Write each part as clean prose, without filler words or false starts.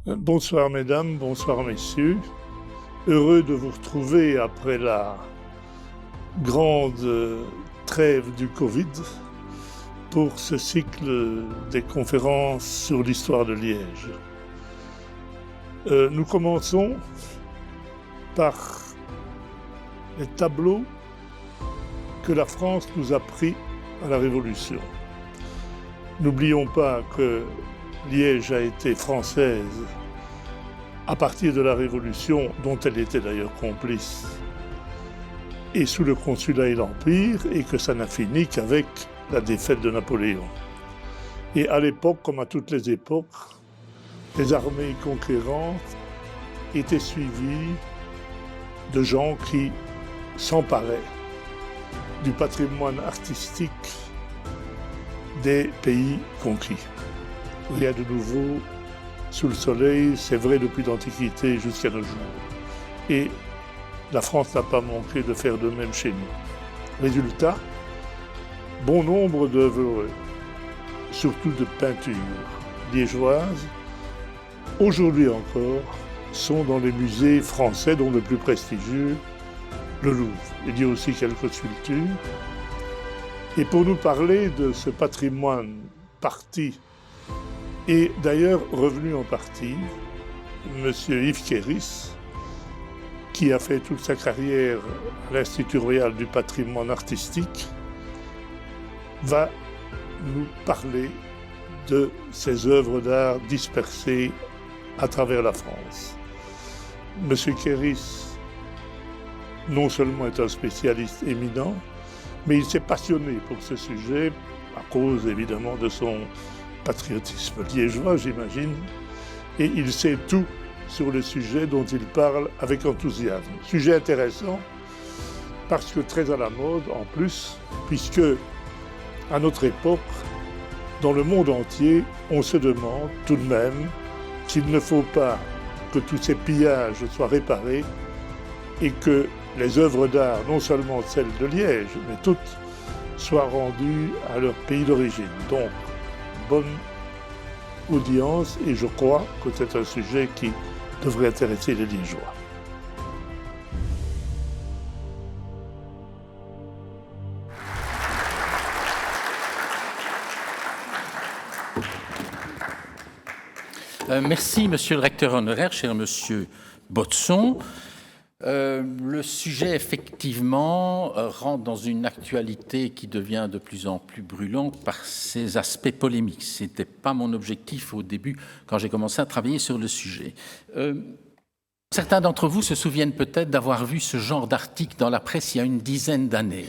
Bonsoir mesdames, bonsoir messieurs. Heureux de vous retrouver après la grande trêve du Covid pour ce cycle des conférences sur l'histoire de Liège. Nous commençons par les tableaux que la France nous a pris à la Révolution. N'oublions pas que Liège a été française à partir de la Révolution, dont elle était d'ailleurs complice, et sous le Consulat et l'Empire, et que ça n'a fini qu'avec la défaite de Napoléon. Et à l'époque, comme à toutes les époques, les armées conquérantes étaient suivies de gens qui s'emparaient du patrimoine artistique des pays conquis. Rien de nouveau sous le soleil, c'est vrai depuis l'Antiquité jusqu'à nos jours. Et la France n'a pas manqué de faire de même chez nous. Résultat, bon nombre d'œuvres, surtout de peinture liégeoises, aujourd'hui encore, sont dans les musées français, dont le plus prestigieux, le Louvre. Il y a aussi quelques sculptures. Et pour nous parler de ce patrimoine parti, et d'ailleurs revenu en partie, M. Yves Kéris, qui a fait toute sa carrière à l'Institut royal du patrimoine artistique, va nous parler de ces œuvres d'art dispersées à travers la France. M. Kéris, non seulement est un spécialiste éminent, mais il s'est passionné pour ce sujet à cause évidemment de son patriotisme liégeois, j'imagine, et il sait tout sur le sujet dont il parle avec enthousiasme. Sujet intéressant, parce que très à la mode en plus, puisque à notre époque, dans le monde entier, on se demande tout de même s'il ne faut pas que tous ces pillages soient réparés et que les œuvres d'art, non seulement celles de Liège, mais toutes, soient rendues à leur pays d'origine. Donc, bonne audience, et je crois que c'est un sujet qui devrait intéresser les Liégeois. Merci, monsieur le recteur honoraire, cher monsieur Botson. Le sujet, effectivement, rentre dans une actualité qui devient de plus en plus brûlante par ses aspects polémiques. Ce n'était pas mon objectif au début, quand j'ai commencé à travailler sur le sujet. Certains d'entre vous se souviennent peut-être d'avoir vu ce genre d'article dans la presse il y a une dizaine d'années.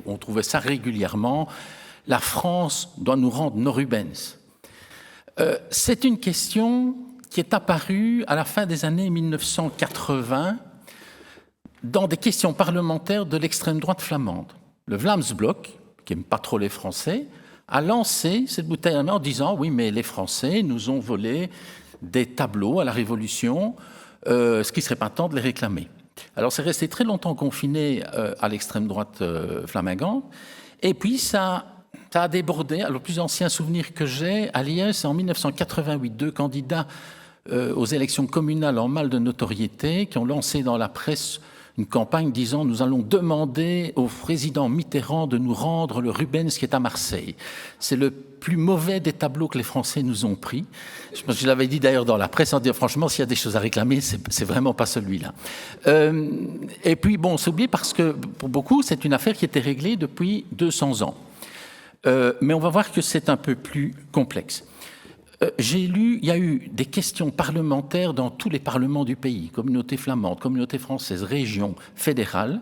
On trouvait ça régulièrement. « La France doit nous rendre nos Rubens ». C'est une question qui est apparue à la fin des années 1980 dans des questions parlementaires de l'extrême droite flamande. Le Vlaamsblok, qui n'aime pas trop les Français, a lancé cette bouteille en main en disant « Oui, mais les Français nous ont volé des tableaux à la Révolution, ce qui ne serait pas temps de les réclamer ». Alors c'est resté très longtemps confiné à l'extrême droite flamingante, et puis ça a débordé. Alors, le plus ancien souvenir que j'ai à Liège, c'est en 1988, deux candidats aux élections communales en mal de notoriété qui ont lancé dans la presse une campagne disant « Nous allons demander au président Mitterrand de nous rendre le Rubens qui est à Marseille ». C'est le plus mauvais des tableaux que les Français nous ont pris. Je l'avais dit d'ailleurs dans la presse en disant « Franchement, s'il y a des choses à réclamer, c'est vraiment pas celui-là ». Et puis, bon, c'est oublié parce que pour beaucoup, c'est une affaire qui était réglée depuis 200 ans. Mais on va voir que c'est un peu plus complexe. J'ai lu, il y a eu des questions parlementaires dans tous les parlements du pays, communauté flamande, communauté française, région, fédérale,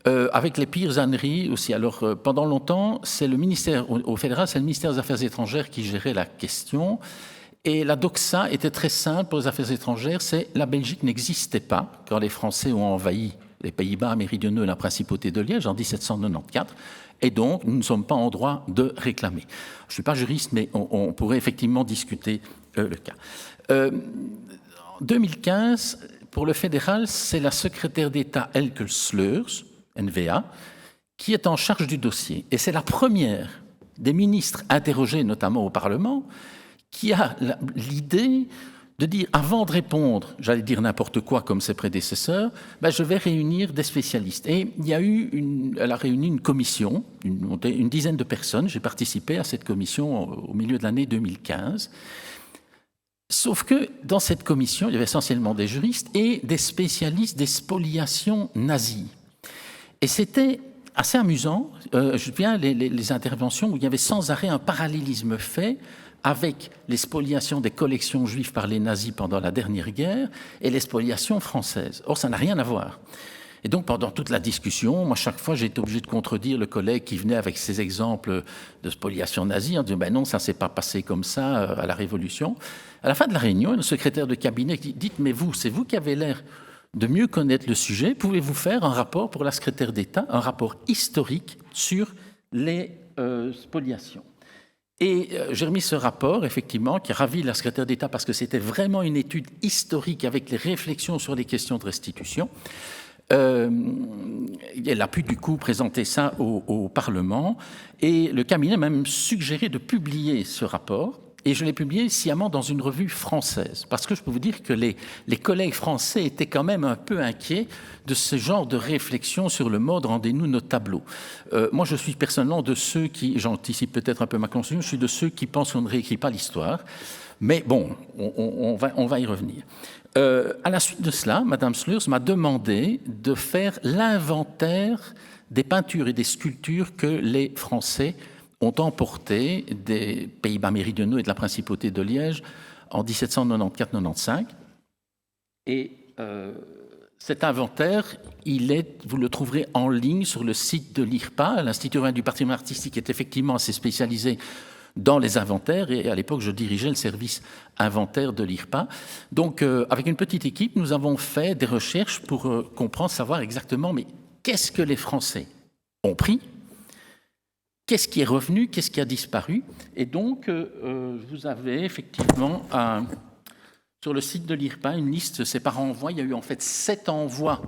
avec les pires âneries aussi. Alors, pendant longtemps, c'est le ministère, au fédéral, c'est le ministère des Affaires étrangères qui gérait la question. Et la doxa était très simple pour les affaires étrangères, c'est la Belgique n'existait pas quand les Français ont envahi les Pays-Bas méridionaux et la principauté de Liège en 1794. Et donc, nous ne sommes pas en droit de réclamer. Je ne suis pas juriste, mais on pourrait effectivement discuter le cas. En 2015, pour le fédéral, c'est la secrétaire d'État Elke Sleurs, NVA, qui est en charge du dossier. Et c'est la première des ministres interrogés, notamment au Parlement, qui a l'idée de dire, avant de répondre, j'allais dire n'importe quoi comme ses prédécesseurs, je vais réunir des spécialistes. Et elle a réuni une commission, une dizaine de personnes. J'ai participé à cette commission au milieu de l'année 2015. Sauf que dans cette commission, il y avait essentiellement des juristes et des spécialistes des spoliations nazies. Et c'était assez amusant. Je me souviens les interventions où il y avait sans arrêt un parallélisme fait avec les spoliations des collections juives par les nazis pendant la dernière guerre et les spoliations françaises. Or, ça n'a rien à voir. Et donc, pendant toute la discussion, moi, chaque fois, j'ai été obligé de contredire le collègue qui venait avec ses exemples de spoliation nazie en disant « non, ça ne s'est pas passé comme ça à la Révolution ». À la fin de la réunion, le secrétaire de cabinet dit « dites, mais vous, c'est vous qui avez l'air de mieux connaître le sujet. Pouvez-vous faire un rapport pour la secrétaire d'État, un rapport historique sur les spoliations ?» Et j'ai remis ce rapport, effectivement, qui a ravi la secrétaire d'État parce que c'était vraiment une étude historique avec les réflexions sur les questions de restitution. Elle a pu du coup présenter ça au Parlement et le cabinet m'a même suggéré de publier ce rapport. Et je l'ai publié sciemment dans une revue française, parce que je peux vous dire que les collègues français étaient quand même un peu inquiets de ce genre de réflexion sur le mode « rendez-nous nos tableaux ». Moi, je suis personnellement de ceux qui, j'anticipe peut-être un peu ma conclusion, je suis de ceux qui pensent qu'on ne réécrit pas l'histoire. Mais bon, on va y revenir. À la suite de cela, Madame Slurs m'a demandé de faire l'inventaire des peintures et des sculptures que les Français ont emporté des Pays-Bas méridionaux et de la Principauté de Liège en 1794-95. Et cet inventaire, vous le trouverez en ligne sur le site de l'IRPA. L'Institut du patrimoine artistique est effectivement assez spécialisé dans les inventaires, et à l'époque, je dirigeais le service inventaire de l'IRPA. Donc, avec une petite équipe, nous avons fait des recherches pour comprendre, savoir exactement, mais qu'est-ce que les Français ont pris ? Qu'est-ce qui est revenu? Qu'est-ce qui a disparu? Et donc, vous avez effectivement sur le site de l'IRPA une liste, c'est par envoi. Il y a eu en fait 7 envois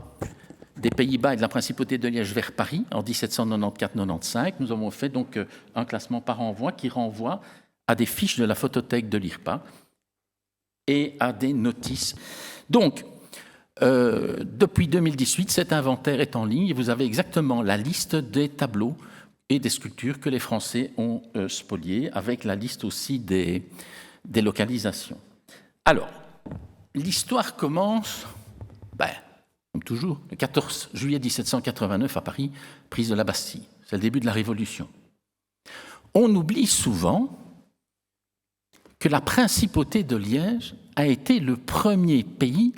des Pays-Bas et de la Principauté de Liège vers Paris en 1794-95. Nous avons fait donc un classement par envoi qui renvoie à des fiches de la photothèque de l'IRPA et à des notices. Donc, depuis 2018, cet inventaire est en ligne et vous avez exactement la liste des tableaux et des sculptures que les Français ont spoliées, avec la liste aussi des localisations. Alors, l'histoire commence, comme toujours, le 14 juillet 1789 à Paris, prise de la Bastille. C'est le début de la Révolution. On oublie souvent que la Principauté de Liège a été le premier pays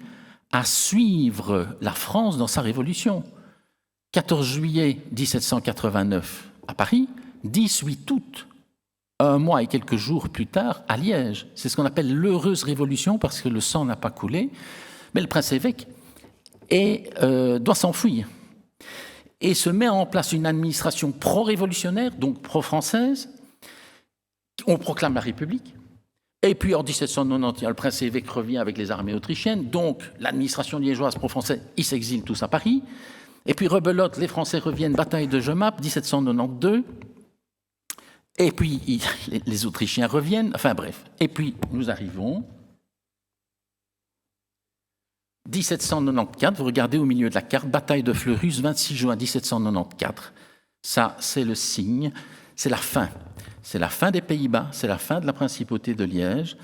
à suivre la France dans sa Révolution. 14 juillet 1789 à Paris, 18 août, un mois et quelques jours plus tard, à Liège. C'est ce qu'on appelle l'heureuse révolution parce que le sang n'a pas coulé. Mais le prince-évêque doit s'enfuir et se met en place une administration pro-révolutionnaire, donc pro-française. On proclame la République. Et puis en 1791, le prince-évêque revient avec les armées autrichiennes. Donc l'administration liégeoise pro-française, ils s'exilent tous à Paris. Et puis rebelote, les Français reviennent, bataille de Jemappes, 1792. Et puis les Autrichiens reviennent, enfin bref. Et puis nous arrivons 1794, vous regardez au milieu de la carte, bataille de Fleurus, 26 juin 1794. Ça, c'est le signe, c'est la fin. C'est la fin des Pays-Bas, c'est la fin de la Principauté de Liège.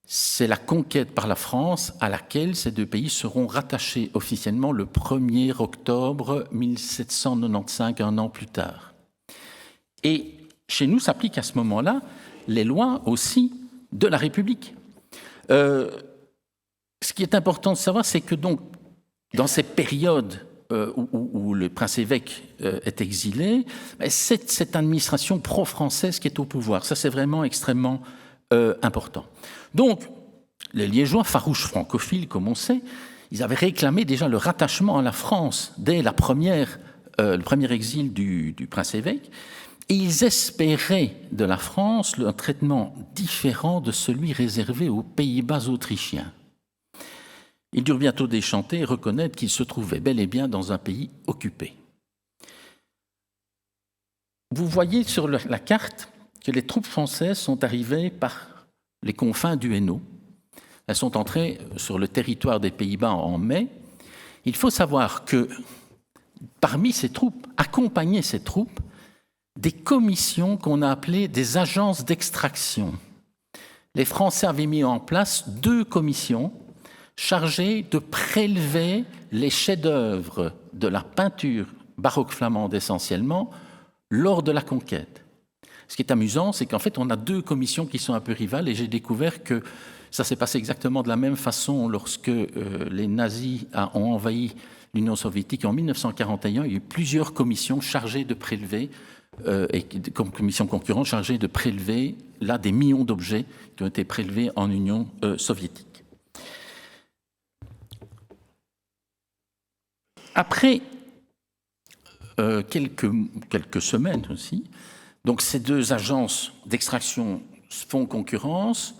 C'est la conquête par la France à laquelle ces deux pays seront rattachés officiellement le 1er octobre 1795, un an plus tard. Et chez nous s'appliquent à ce moment-là les lois aussi de la République. Ce qui est important de savoir, c'est que donc, dans ces périodes où le prince-évêque est exilé, c'est cette administration pro-française qui est au pouvoir. Ça, c'est vraiment extrêmement important. Donc, les Liégeois, farouches francophiles, comme on sait, ils avaient réclamé déjà le rattachement à la France dès le premier exil du prince-évêque, et ils espéraient de la France un traitement différent de celui réservé aux Pays-Bas autrichiens. Ils durent bientôt déchanter et reconnaître qu'ils se trouvaient bel et bien dans un pays occupé. Vous voyez sur la carte que les troupes françaises sont arrivées par les confins du Hainaut. Elles sont entrées sur le territoire des Pays-Bas en mai. Il faut savoir que parmi ces troupes, accompagnaient ces troupes, des commissions qu'on a appelées des agences d'extraction. Les Français avaient mis en place 2 commissions chargées de prélever les chefs-d'œuvre de la peinture baroque flamande essentiellement lors de la conquête. Ce qui est amusant, c'est qu'en fait, on a 2 commissions qui sont un peu rivales et j'ai découvert que ça s'est passé exactement de la même façon lorsque les nazis ont envahi l'Union soviétique en 1941. Il y a eu plusieurs commissions chargées de prélever, comme commissions concurrentes chargées de prélever là des millions d'objets qui ont été prélevés en Union soviétique. Après quelques semaines aussi, donc ces 2 agences d'extraction font concurrence.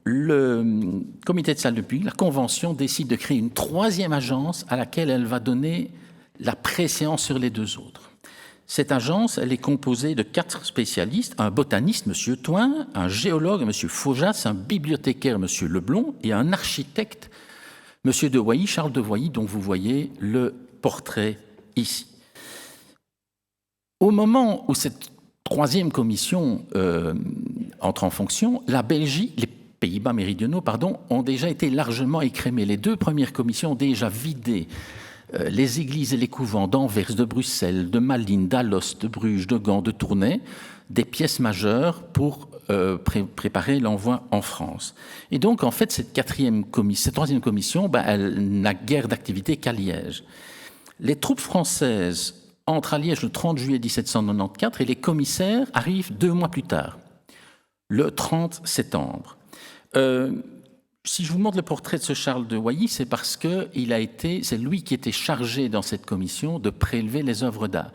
Le comité de salle de Puy, la Convention, décide de créer une 3e agence à laquelle elle va donner la préséance sur les 2 autres. Cette agence, elle est composée de 4 spécialistes, un botaniste, M. Thoin, un géologue, M. Faujas, un bibliothécaire, M. Leblond, et un architecte, M. de Voilly, Charles de Voilly, dont vous voyez le portrait ici. Au moment où cette 3e commission entre en fonction, la Belgique, les Pays-Bas méridionaux, ont déjà été largement écrémés. Les 2 premières commissions ont déjà vidé les églises et les couvents d'Anvers, de Bruxelles, de Malines, d'Alost, de Bruges, de Gand, de Tournai, des pièces majeures pour préparer l'envoi en France. Et donc, en fait, cette 3e commission, elle n'a guère d'activité qu'à Liège. Les troupes françaises entrent à Liège le 30 juillet 1794 et les commissaires arrivent 2 mois plus tard, le 30 septembre. Si je vous montre le portrait de ce Charles de Voilly, c'est parce que c'est lui qui était chargé dans cette commission de prélever les œuvres d'art.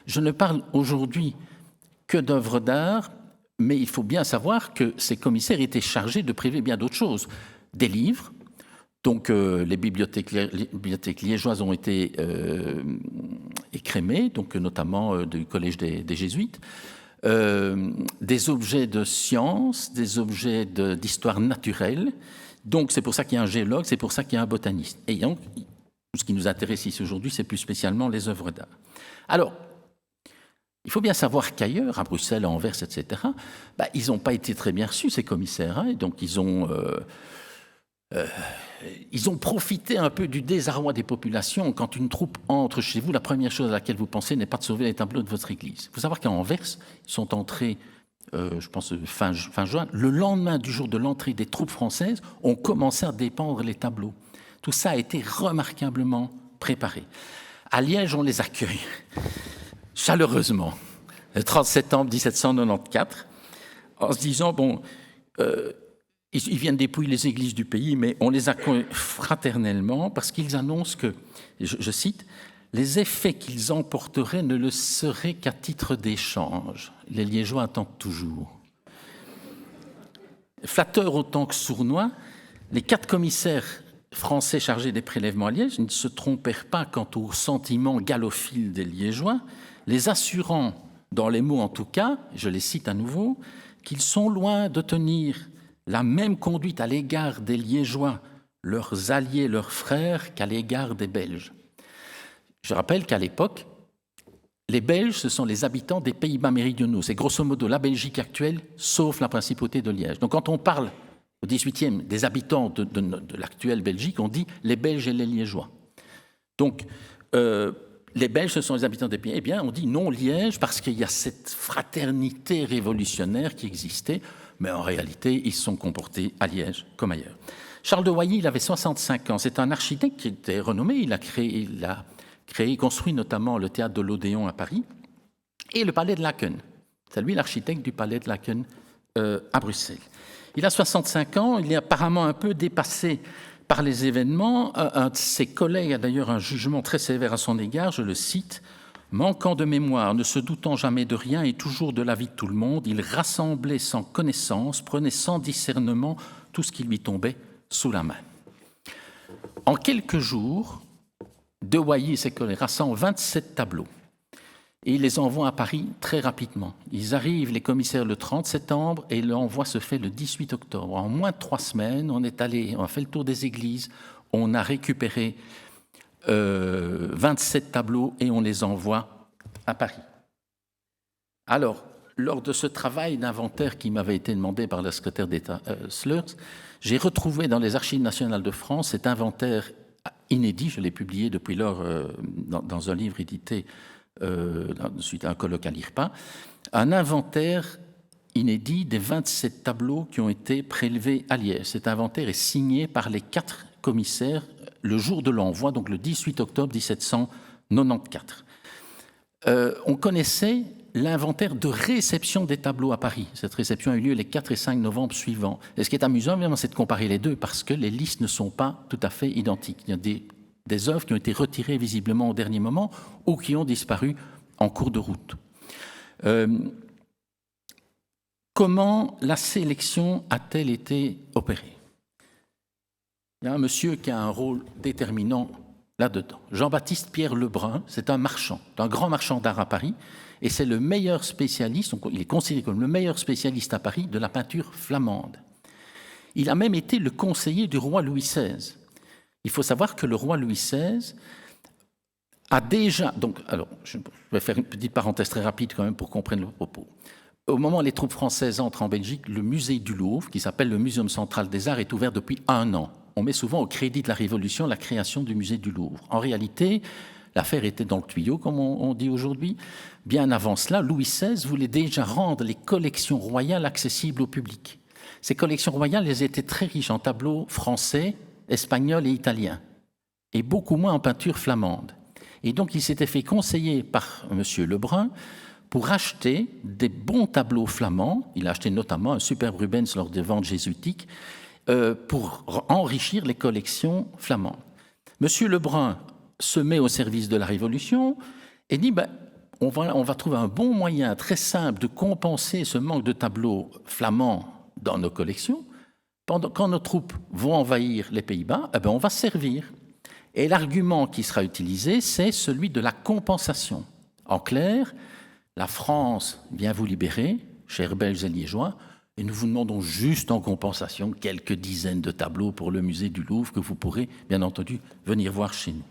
Je ne parle aujourd'hui que d'œuvres d'art, mais il faut bien savoir que ces commissaires étaient chargés de prélever bien d'autres choses. Des livres, donc les bibliothèques liégeoises ont été écrémées, donc notamment du Collège des Jésuites. Des objets de science, des objets d'histoire naturelle. Donc, c'est pour ça qu'il y a un géologue, c'est pour ça qu'il y a un botaniste. Et donc, ce qui nous intéresse ici aujourd'hui, c'est plus spécialement les œuvres d'art. Alors, il faut bien savoir qu'ailleurs, à Bruxelles, à Anvers, etc., ils n'ont pas été très bien reçus, ces commissaires. Et donc, ils ont profité un peu du désarroi des populations. Quand une troupe entre chez vous, la première chose à laquelle vous pensez n'est pas de sauver les tableaux de votre église. Il faut savoir qu'à Anvers, ils sont entrés, je pense, fin juin. Le lendemain du jour de l'entrée des troupes françaises, on commençait à dépendre les tableaux. Tout ça a été remarquablement préparé. À Liège, on les accueille chaleureusement, le 30 septembre 1794, en se disant, ils viennent dépouiller les églises du pays, mais on les accueille fraternellement parce qu'ils annoncent que, je cite, « les effets qu'ils emporteraient ne le seraient qu'à titre d'échange. Les Liégeois attendent toujours. » Flatteurs autant que sournois, les 4 commissaires français chargés des prélèvements à Liège ne se trompèrent pas quant aux sentiments galophiles des Liégeois, les assurant, dans les mots en tout cas, je les cite à nouveau, qu'ils sont loin de tenir la même conduite à l'égard des Liégeois, leurs alliés, leurs frères, qu'à l'égard des Belges. Je rappelle qu'à l'époque, les Belges, ce sont les habitants des Pays-Bas méridionaux. C'est grosso modo la Belgique actuelle, sauf la principauté de Liège. Donc quand on parle au XVIIIe des habitants de l'actuelle Belgique, on dit les Belges et les Liégeois. Donc les Belges, ce sont les habitants des pays. Eh bien, on dit non Liège parce qu'il y a cette fraternité révolutionnaire qui existait. Mais en réalité, ils se sont comportés à Liège comme ailleurs. Charles de Voilly, il avait 65 ans. C'est un architecte qui était renommé. Il a construit notamment le théâtre de l'Odéon à Paris et le palais de Laken. C'est lui l'architecte du palais de Laken à Bruxelles. Il a 65 ans. Il est apparemment un peu dépassé par les événements. Un de ses collègues a d'ailleurs un jugement très sévère à son égard. Je le cite. Manquant de mémoire, ne se doutant jamais de rien et toujours de l'avis de tout le monde, il rassemblait sans connaissance, prenait sans discernement tout ce qui lui tombait sous la main. En quelques jours, de Voilly et ses collègues rassemblent 27 tableaux. et il les envoie à Paris très rapidement. Ils arrivent, les commissaires, le 30 septembre et l'envoi se fait le 18 octobre. En moins de 3 semaines, on a fait le tour des églises, on a récupéré 27 tableaux et on les envoie à Paris. Alors, lors de ce travail d'inventaire qui m'avait été demandé par le secrétaire d'État Slurs, j'ai retrouvé dans les Archives nationales de France cet inventaire inédit, je l'ai publié depuis lors dans un livre édité suite à un colloque à l'IRPA, un inventaire inédit des 27 tableaux qui ont été prélevés à Liège. Cet inventaire est signé par les 4 commissaires le jour de l'envoi, donc le 18 octobre 1794. On connaissait l'inventaire de réception des tableaux à Paris. Cette réception a eu lieu les 4 et 5 novembre suivants. Et ce qui est amusant, évidemment, c'est de comparer les deux parce que les listes ne sont pas tout à fait identiques. Il y a des œuvres qui ont été retirées visiblement au dernier moment ou qui ont disparu en cours de route. Comment la sélection a-t-elle été opérée? Il y a un monsieur qui a un rôle déterminant là-dedans. Jean-Baptiste Pierre Lebrun, c'est un marchand, un grand marchand d'art à Paris, et c'est le meilleur spécialiste, il est considéré comme le meilleur spécialiste à Paris de la peinture flamande. Il a même été le conseiller du roi Louis XVI. Il faut savoir que le roi Louis XVI a déjà... je vais faire une petite parenthèse très rapide quand même pour comprendre le propos. Au moment où les troupes françaises entrent en Belgique, le musée du Louvre, qui s'appelle le Muséum central des arts, est ouvert depuis 1 an. On met souvent au crédit de la Révolution la création du musée du Louvre. En réalité, l'affaire était dans le tuyau, comme on dit aujourd'hui. Bien avant cela, Louis XVI voulait déjà rendre les collections royales accessibles au public. Ces collections royales, elles étaient très riches en tableaux français, espagnols et italiens, et beaucoup moins en peinture flamande. Et donc, il s'était fait conseiller par M. Lebrun pour acheter des bons tableaux flamands. Il a acheté notamment un superbe Rubens lors des ventes jésuitiques pour enrichir les collections flamandes. M. Lebrun se met au service de la Révolution et dit on va trouver un bon moyen très simple de compenser ce manque de tableaux flamands dans nos collections. Quand nos troupes vont envahir les Pays-Bas, on va servir. Et l'argument qui sera utilisé, c'est celui de la compensation. En clair, la France vient vous libérer, chers Belges et Liégeois, et nous vous demandons juste en compensation quelques dizaines de tableaux pour le musée du Louvre que vous pourrez, bien entendu, venir voir chez nous.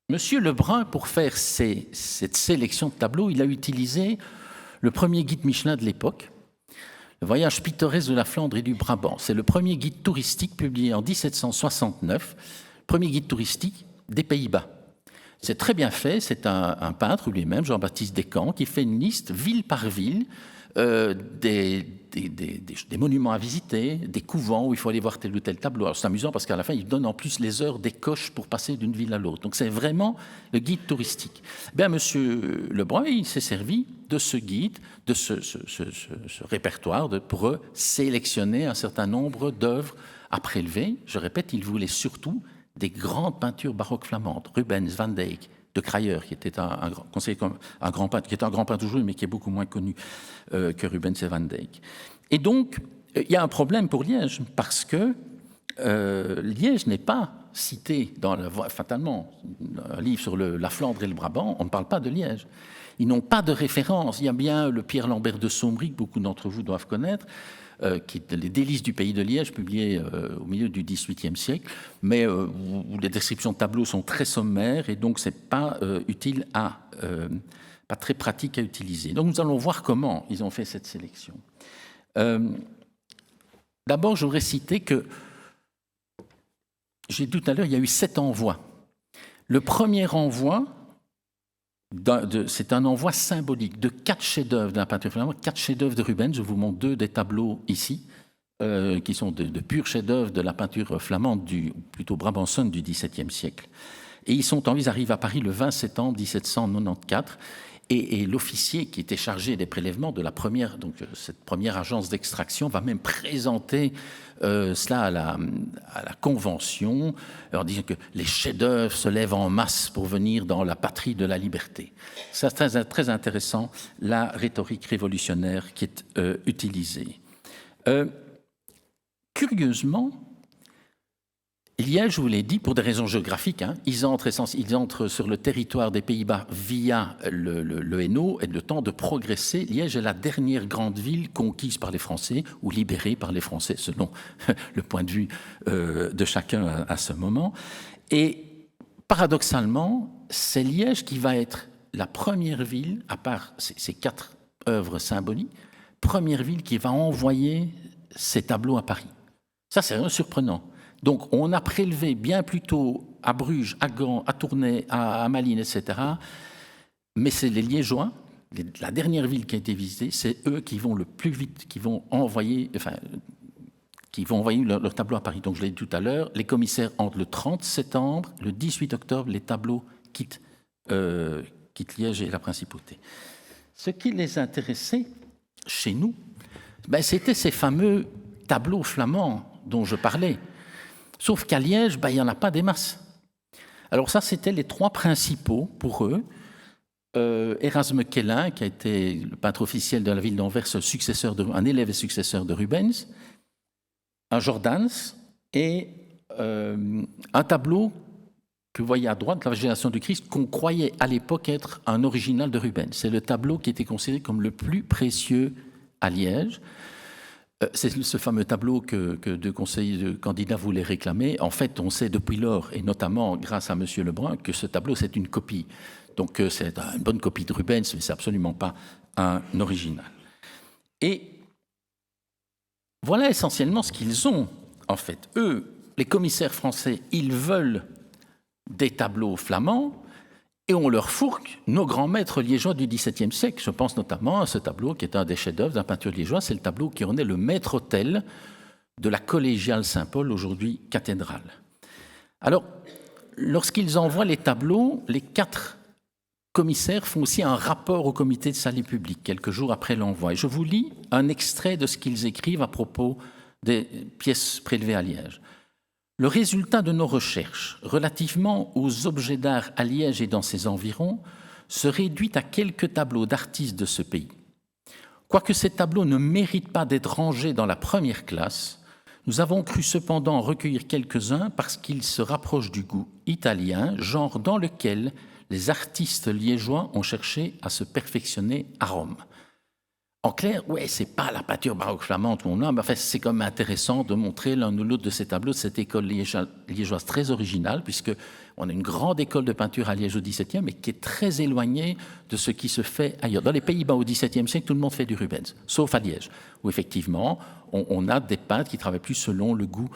Monsieur Lebrun, pour faire cette sélection de tableaux, il a utilisé le premier guide Michelin de l'époque, le voyage pittoresque de la Flandre et du Brabant. C'est le premier guide touristique publié en 1769, premier guide touristique des Pays-Bas. C'est très bien fait, c'est un peintre lui-même, Jean-Baptiste Descamps, qui fait une liste ville par ville des monuments à visiter, des couvents où il faut aller voir tel ou tel tableau. Alors c'est amusant parce qu'à la fin, il donne en plus les heures des coches pour passer d'une ville à l'autre. Donc c'est vraiment le guide touristique. Bien, monsieur Lebrun, il s'est servi de ce guide, de ce répertoire pour sélectionner un certain nombre d'œuvres à prélever. Je répète, il voulait surtout des grandes peintures baroques flamandes, Rubens, Van Dyck, de Crayer, qui était un grand peintre, qui est un grand peintre aujourd'hui, mais qui est beaucoup moins connu que Rubens et Van Dyck. Et donc, il y a un problème pour Liège, parce que Liège n'est pas cité fatalement, un livre sur la Flandre et le Brabant, on ne parle pas de Liège. Ils n'ont pas de référence. Il y a bien le Pierre Lambert de Sombry, que beaucoup d'entre vous doivent connaître, qui est Les délices du pays de Liège, publié au milieu du XVIIIe siècle, mais où les descriptions de tableaux sont très sommaires et donc c'est pas utile pas très pratique à utiliser. Donc nous allons voir comment ils ont fait cette sélection. D'abord, je voudrais citer que j'ai dit tout à l'heure, il y a eu 7 envois. Le premier envoi, c'est un envoi symbolique de 4 chefs-d'œuvre de la peinture flamande, 4 chefs-d'œuvre de Rubens. Je vous montre 2 des tableaux ici, qui sont de purs chefs-d'œuvre de la peinture flamande, plutôt brabançonne du XVIIe siècle. Et ils arrivent à Paris le 20 septembre 1794. Et l'officier qui était chargé des prélèvements de cette première agence d'extraction va même présenter cela à la Convention, en disant que les chefs-d'œuvre se lèvent en masse pour venir dans la patrie de la liberté. C'est très, très intéressant, la rhétorique révolutionnaire qui est utilisée. Curieusement, Liège, je vous l'ai dit, pour des raisons géographiques, ils entrent sur le territoire des Pays-Bas via le Hainaut, et le temps de progresser, Liège est la dernière grande ville conquise par les Français, ou libérée par les Français, selon le point de vue de chacun à ce moment. Et paradoxalement, c'est Liège qui va être la première ville, à part ces 4 œuvres symboliques, première ville qui va envoyer ces tableaux à Paris. Ça, c'est vraiment surprenant. Donc, on a prélevé bien plus tôt à Bruges, à Gand, à Tournai, à Malines, etc. Mais c'est les Liégeois, la dernière ville qui a été visitée, c'est eux qui vont le plus vite, qui vont envoyer leur tableau à Paris. Donc, je l'ai dit tout à l'heure, les commissaires entrent le 30 septembre, le 18 octobre, les tableaux quittent Liège et la Principauté. Ce qui les intéressait chez nous, c'était ces fameux tableaux flamands dont je parlais. Sauf qu'à Liège, il n'y en a pas des masses. Alors ça, c'était les 3 principaux pour eux. Erasme Quellin, qui a été le peintre officiel de la ville d'Anvers, un élève et successeur de Rubens, un Jordaens et un tableau que vous voyez à droite, la Génération du Christ, qu'on croyait à l'époque être un original de Rubens. C'est le tableau qui était considéré comme le plus précieux à Liège. C'est ce fameux tableau que 2 conseillers de candidats voulaient réclamer. En fait, on sait depuis lors, et notamment grâce à M. Lebrun, que ce tableau, c'est une copie. Donc, c'est une bonne copie de Rubens, mais ce n'est absolument pas un original. Et voilà essentiellement ce qu'ils ont, en fait. Eux, les commissaires français, ils veulent des tableaux flamands, et on leur fourque nos grands maîtres liégeois du XVIIe siècle. Je pense notamment à ce tableau qui est un des chefs-d'œuvre d'un peinture liégeois. C'est le tableau qui en est le maître-autel de la collégiale Saint-Paul, aujourd'hui cathédrale. Alors, lorsqu'ils envoient les tableaux, les 4 commissaires font aussi un rapport au comité de salut public, quelques jours après l'envoi. Et je vous lis un extrait de ce qu'ils écrivent à propos des pièces prélevées à Liège. Le résultat de nos recherches relativement aux objets d'art à Liège et dans ses environs se réduit à quelques tableaux d'artistes de ce pays. Quoique ces tableaux ne méritent pas d'être rangés dans la première classe, nous avons cru cependant en recueillir quelques-uns parce qu'ils se rapprochent du goût italien, genre dans lequel les artistes liégeois ont cherché à se perfectionner à Rome. En clair, c'est pas la peinture baroque flamande qu'on a, mais enfin, c'est quand même intéressant de montrer l'un ou l'autre de ces tableaux de cette école liégeoise très originale, puisqu'on a une grande école de peinture à Liège au XVIIe, mais qui est très éloignée de ce qui se fait ailleurs. Dans les Pays-Bas au XVIIe siècle, tout le monde fait du Rubens, sauf à Liège, où effectivement, on a des peintres qui travaillent plus selon le goût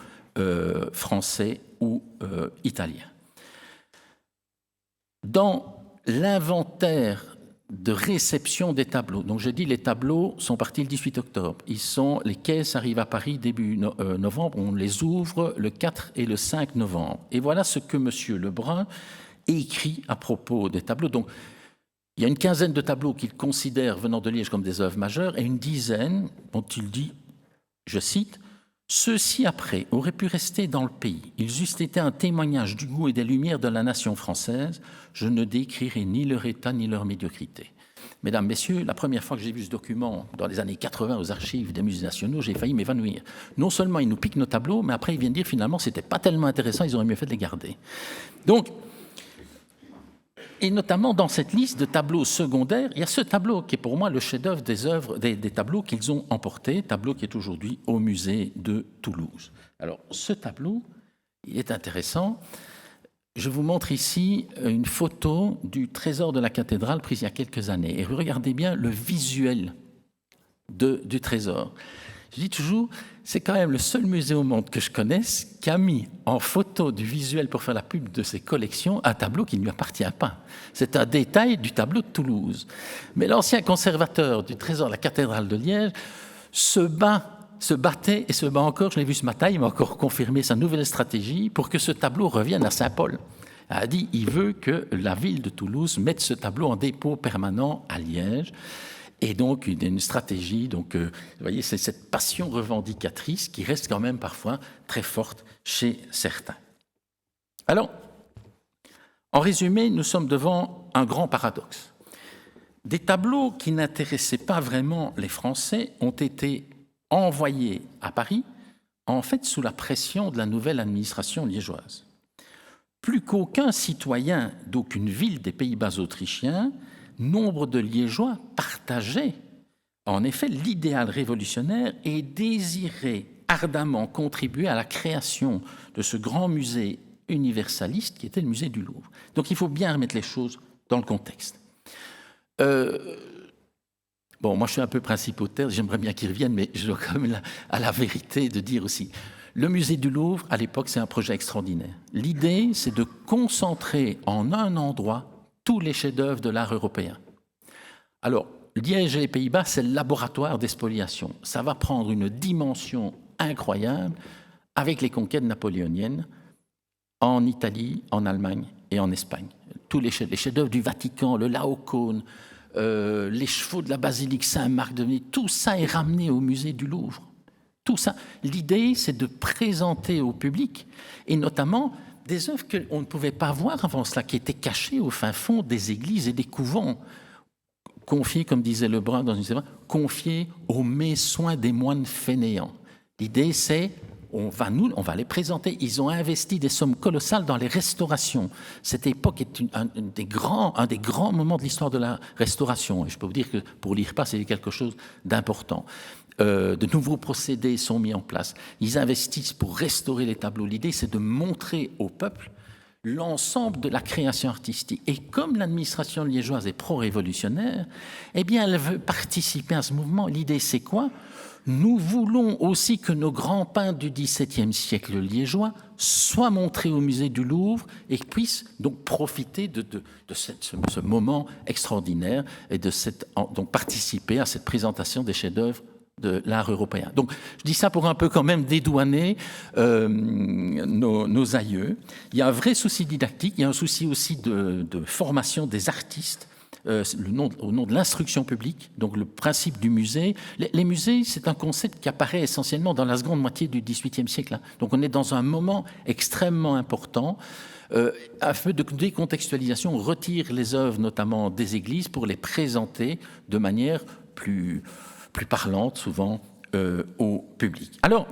français ou italien. Dans l'inventaire de réception des tableaux. Donc, je dis, les tableaux sont partis le 18 octobre. Les caisses arrivent à Paris début novembre. On les ouvre le 4 et le 5 novembre. Et voilà ce que M. Lebrun écrit à propos des tableaux. Donc, il y a une quinzaine de tableaux qu'il considère venant de Liège comme des œuvres majeures et une dizaine dont il dit, je cite, « Ceux-ci après auraient pu rester dans le pays. Ils eussent été un témoignage du goût et des lumières de la nation française. Je ne décrirai ni leur état ni leur médiocrité. » Mesdames, Messieurs, la première fois que j'ai vu ce document, dans les années 80 aux archives des musées nationaux, j'ai failli m'évanouir. Non seulement ils nous piquent nos tableaux, mais après ils viennent dire finalement c'était pas tellement intéressant, ils auraient mieux fait de les garder. Donc, et notamment dans cette liste de tableaux secondaires, il y a ce tableau qui est pour moi le chef-d'œuvre des tableaux qu'ils ont emportés, tableau qui est aujourd'hui au musée de Toulouse. Alors, ce tableau, il est intéressant. Je vous montre ici une photo du trésor de la cathédrale prise il y a quelques années. Et regardez bien le visuel du trésor. Je dis toujours, c'est quand même le seul musée au monde que je connaisse qui a mis en photo du visuel pour faire la pub de ses collections un tableau qui ne lui appartient pas. C'est un détail du tableau de Toulouse. Mais l'ancien conservateur du trésor de la cathédrale de Liège se battait et se bat encore, je l'ai vu ce matin, il m'a encore confirmé sa nouvelle stratégie pour que ce tableau revienne à Saint-Paul. Il a dit il veut que la ville de Toulouse mette ce tableau en dépôt permanent à Liège. Et donc, une stratégie, donc, vous voyez, c'est cette passion revendicatrice qui reste quand même parfois très forte chez certains. Alors, en résumé, nous sommes devant un grand paradoxe. Des tableaux qui n'intéressaient pas vraiment les Français ont été envoyés à Paris en fait sous la pression de la nouvelle administration liégeoise. Plus qu'aucun citoyen d'aucune ville des Pays-Bas autrichiens, nombre de Liégeois partageaient en effet l'idéal révolutionnaire et désiraient ardemment contribuer à la création de ce grand musée universaliste qui était le musée du Louvre. Donc il faut bien remettre les choses dans le contexte. Bon, moi je suis un peu principautaire, j'aimerais bien qu'il revienne, mais je dois quand même à la vérité de dire aussi. Le musée du Louvre, à l'époque, c'est un projet extraordinaire. L'idée, c'est de concentrer en un endroit tous les chefs-d'œuvre de l'art européen. Alors, Liège et les Pays-Bas, c'est le laboratoire des spoliations. Ça va prendre une dimension incroyable avec les conquêtes napoléoniennes en Italie, en Allemagne et en Espagne. Tous les chefs-d'œuvre du Vatican, le Laocoon, les chevaux de la basilique Saint-Marc de Venise, tout ça est ramené au musée du Louvre. Tout ça. L'idée, c'est de présenter au public, et notamment des œuvres qu'on ne pouvait pas voir avant cela, qui étaient cachées au fin fond des églises et des couvents, confiées, comme disait Lebrun dans une série, confiées aux mésoins des moines fainéants. L'idée, c'est on va les présenter. Ils ont investi des sommes colossales dans les restaurations. Cette époque est un des grands moments de l'histoire de la restauration. Et je peux vous dire que pour l'IRPA, c'est quelque chose d'important. De nouveaux procédés sont mis en place. Ils investissent pour restaurer les tableaux. L'idée, c'est de montrer au peuple l'ensemble de la création artistique. Et comme l'administration liégeoise est pro-révolutionnaire, eh bien, elle veut participer à ce mouvement. L'idée, c'est quoi ? Nous voulons aussi que nos grands peintres du XVIIe siècle liégeois soient montrés au musée du Louvre et puissent donc profiter de ce moment extraordinaire et donc participer à cette présentation des chefs-d'œuvre de l'art européen. Donc, je dis ça pour un peu quand même dédouaner nos aïeux. Il y a un vrai souci didactique, il y a un souci aussi de formation des artistes, au nom de l'instruction publique, donc le principe du musée. Les musées, c'est un concept qui apparaît essentiellement dans la seconde moitié du XVIIIe siècle. Donc on est dans un moment extrêmement important. Un peu de décontextualisation, on retire les œuvres notamment des églises pour les présenter de manière plus parlante souvent au public. Alors,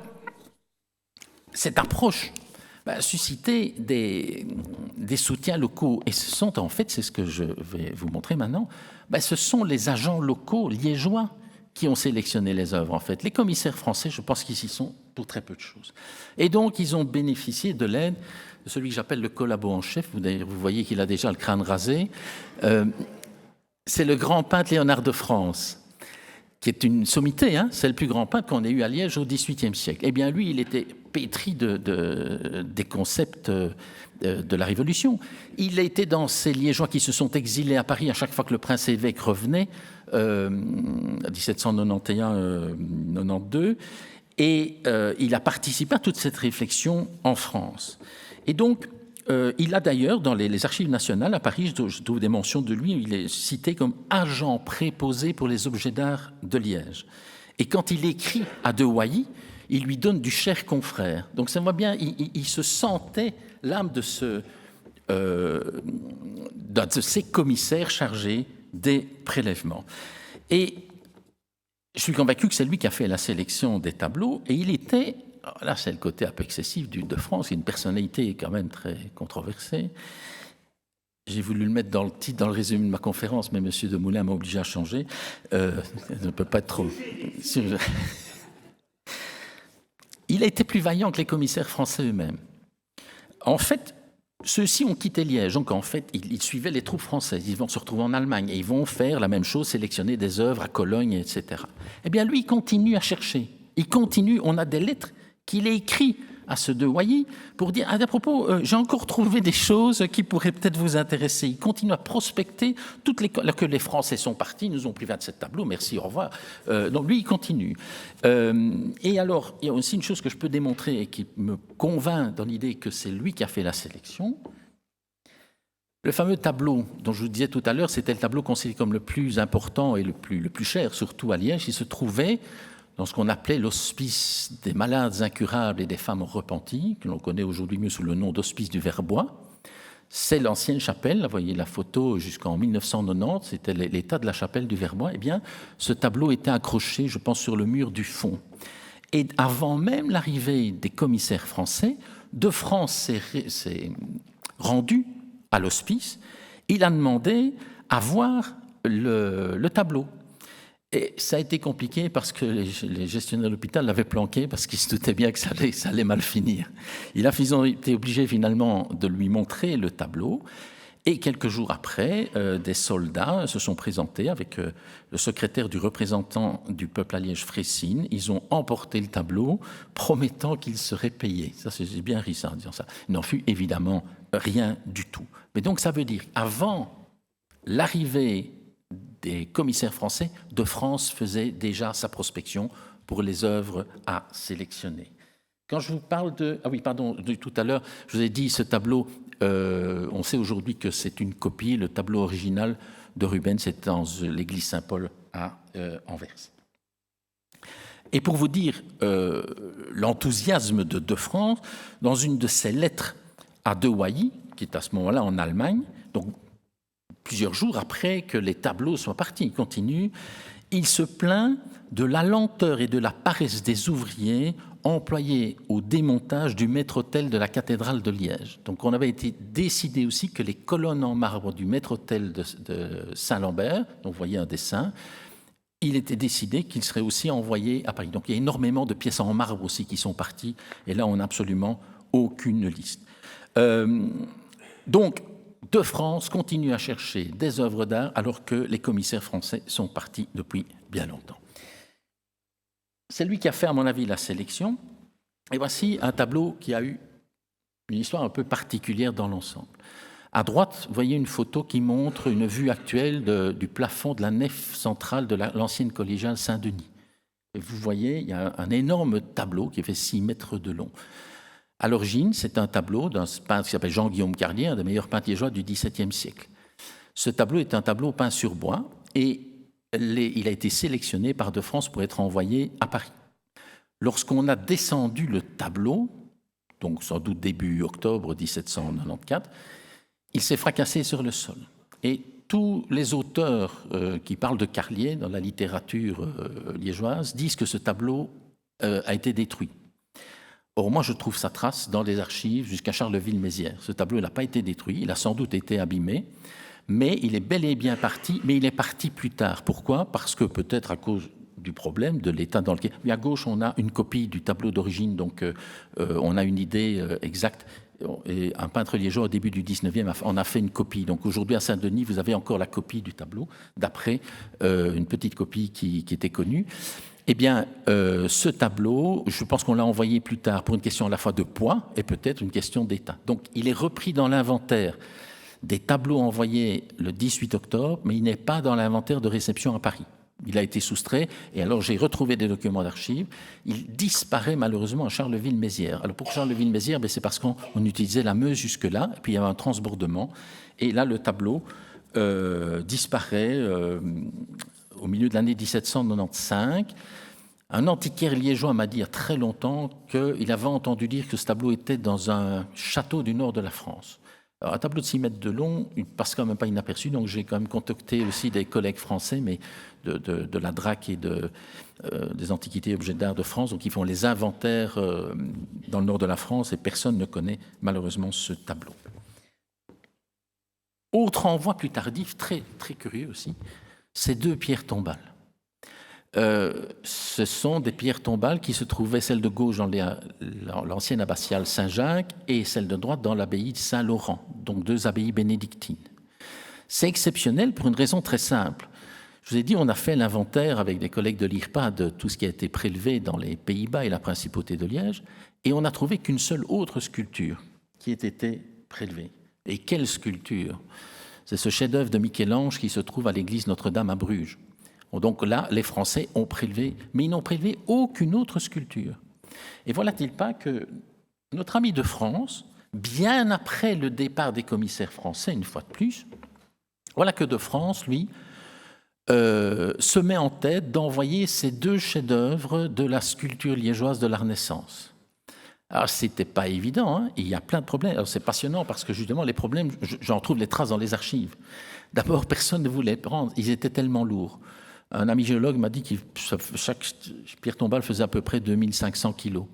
cette approche va susciter des soutiens locaux. Et ce sont en fait, c'est ce que je vais vous montrer maintenant, ce sont les agents locaux liégeois qui ont sélectionné les œuvres en fait. Les commissaires français, je pense qu'ils y sont pour très peu de choses. Et donc, ils ont bénéficié de l'aide de celui que j'appelle le collabo en chef. Vous voyez qu'il a déjà le crâne rasé. C'est le grand peintre Léonard de France, qui est une sommité, c'est le plus grand peintre qu'on ait eu à Liège au XVIIIe siècle. Eh bien, lui, il était pétri des concepts de la Révolution. Il a été dans ces Liégeois qui se sont exilés à Paris à chaque fois que le prince-évêque revenait, 1791-92, et il a participé à toute cette réflexion en France. Et donc, il a d'ailleurs, dans les archives nationales à Paris, je trouve des mentions de lui, il est cité comme agent préposé pour les objets d'art de Liège. Et quand il écrit à De Wailly, il lui donne du cher confrère. Donc ça voit bien, il se sentait l'âme de ces commissaires chargés des prélèvements. Et je suis convaincu que c'est lui qui a fait la sélection des tableaux, et il était... Là, c'est le côté un peu excessif de France, une personnalité quand même très controversée. J'ai voulu le mettre dans le titre, dans le résumé de ma conférence, mais M. Demoulin m'a obligé à changer. Ça ne peut pas être trop... Il a été plus vaillant que les commissaires français eux-mêmes. En fait, ceux-ci ont quitté Liège, donc en fait, ils suivaient les troupes françaises. Ils vont se retrouver en Allemagne et ils vont faire la même chose, sélectionner des œuvres à Cologne, etc. Eh bien, lui, il continue à chercher. Il continue, on a des lettres qu'il a écrit à ce De Wailly pour dire, à propos, j'ai encore trouvé des choses qui pourraient peut-être vous intéresser. Il continue à prospecter que les Français sont partis, ils nous ont pris 27 tableaux, merci, au revoir. Donc lui, il continue. Et alors, il y a aussi une chose que je peux démontrer et qui me convainc dans l'idée que c'est lui qui a fait la sélection. Le fameux tableau dont je vous disais tout à l'heure, c'était le tableau considéré comme le plus important et le plus cher, surtout à Liège. Il se trouvait dans ce qu'on appelait l'hospice des malades incurables et des femmes repenties, que l'on connaît aujourd'hui mieux sous le nom d'hospice du Verbois. C'est l'ancienne chapelle, vous voyez la photo jusqu'en 1990, c'était l'état de la chapelle du Verbois. Eh bien, ce tableau était accroché, je pense, sur le mur du fond. Et avant même l'arrivée des commissaires français, de France s'est rendu à l'hospice. Il a demandé à voir le tableau. Et ça a été compliqué parce que les gestionnaires de l'hôpital l'avaient planqué parce qu'ils se doutaient bien que ça allait mal finir. Ils ont été obligés finalement de lui montrer le tableau. Et quelques jours après, des soldats se sont présentés avec le secrétaire du représentant du peuple à Liège-Fressines. Ils ont emporté le tableau, promettant qu'ils seraient payés. Ça, c'est bien ri ça en disant ça. Il n'en fut évidemment rien du tout. Mais donc ça veut dire qu'avant l'arrivée des commissaires français, de France faisait déjà sa prospection pour les œuvres à sélectionner. Quand je vous parle de... Ah oui, pardon, tout à l'heure, je vous ai dit ce tableau, on sait aujourd'hui que c'est une copie, le tableau original de Rubens, c'est dans l'église Saint-Paul à Anvers. Et pour vous dire l'enthousiasme de France, dans une de ses lettres à De Wailly, qui est à ce moment-là en Allemagne, donc plusieurs jours après que les tableaux soient partis, il continue, il se plaint de la lenteur et de la paresse des ouvriers employés au démontage du maître-autel de la cathédrale de Liège. Donc on avait été décidé aussi que les colonnes en marbre du maître-autel de Saint-Lambert, donc vous voyez un dessin, il était décidé qu'il serait aussi envoyé à Paris. Donc il y a énormément de pièces en marbre aussi qui sont parties, et là on n'a absolument aucune liste. Donc de France continue à chercher des œuvres d'art alors que les commissaires français sont partis depuis bien longtemps. C'est lui qui a fait, à mon avis, la sélection. Et voici un tableau qui a eu une histoire un peu particulière dans l'ensemble. À droite, vous voyez une photo qui montre une vue actuelle du plafond de la nef centrale de l'ancienne collégiale Saint-Denis. Et vous voyez, il y a un énorme tableau qui fait 6 mètres de long. À l'origine, c'est un tableau d'un peintre qui s'appelle Jean-Guillaume Carlier, un des meilleurs peintres liégeois du XVIIe siècle. Ce tableau est un tableau peint sur bois et il a été sélectionné par De France pour être envoyé à Paris. Lorsqu'on a descendu le tableau, donc sans doute début octobre 1794, il s'est fracassé sur le sol. Et tous les auteurs qui parlent de Carlier dans la littérature liégeoise disent que ce tableau a été détruit. Or, moi, je trouve sa trace dans les archives jusqu'à Charleville-Mézières. Ce tableau n'a pas été détruit, il a sans doute été abîmé, mais il est bel et bien parti, mais il est parti plus tard. Pourquoi ? Parce que peut-être à cause du problème, de l'état dans lequel... Mais à gauche, on a une copie du tableau d'origine, donc on a une idée exacte. Et un peintre liégeois au début du 19e en a fait une copie. Donc aujourd'hui, à Saint-Denis, vous avez encore la copie du tableau, d'après une petite copie qui était connue. Eh bien, ce tableau, je pense qu'on l'a envoyé plus tard pour une question à la fois de poids et peut-être une question d'état. Donc, il est repris dans l'inventaire des tableaux envoyés le 18 octobre, mais il n'est pas dans l'inventaire de réception à Paris. Il a été soustrait, et alors j'ai retrouvé des documents d'archives. Il disparaît malheureusement à Charleville-Mézières. Alors pour Charleville-Mézières, c'est parce qu'on utilisait la Meuse jusque-là, et puis il y avait un transbordement, et là le tableau disparaît au milieu de l'année 1795. Un antiquaire liégeois m'a dit il y a très longtemps qu'il avait entendu dire que ce tableau était dans un château du nord de la France. Alors, un tableau de 6 mètres de long, il ne passe quand même pas inaperçu, donc j'ai quand même contacté aussi des collègues français, mais de la DRAC et des antiquités et objets d'art de France, donc ils font les inventaires dans le nord de la France et personne ne connaît malheureusement ce tableau. Autre envoi plus tardif, très, très curieux aussi, c'est 2 pierres tombales. Ce sont des pierres tombales qui se trouvaient, celle de gauche dans l'ancienne abbatiale Saint-Jacques et celle de droite dans l'abbaye de Saint-Laurent, donc 2 abbayes bénédictines. C'est exceptionnel pour une raison très simple. Je vous ai dit, on a fait l'inventaire avec des collègues de l'IRPA de tout ce qui a été prélevé dans les Pays-Bas et la principauté de Liège, et on n'a trouvé qu'une seule autre sculpture qui ait été prélevée. Et quelle sculpture ? C'est ce chef-d'œuvre de Michel-Ange qui se trouve à l'église Notre-Dame à Bruges. Donc là, les Français ont prélevé, mais ils n'ont prélevé aucune autre sculpture. Et voilà-t-il pas que notre ami de France, bien après le départ des commissaires français, une fois de plus, voilà que de France, lui, se met en tête d'envoyer ces 2 chefs-d'œuvre de la sculpture liégeoise de la Renaissance. Alors, c'était pas évident, hein. Il y a plein de problèmes. Alors, c'est passionnant parce que justement, les problèmes, j'en trouve les traces dans les archives. D'abord, personne ne voulait prendre, ils étaient tellement lourds. Un ami géologue m'a dit que chaque pierre tombale faisait à peu près 2500 kilos.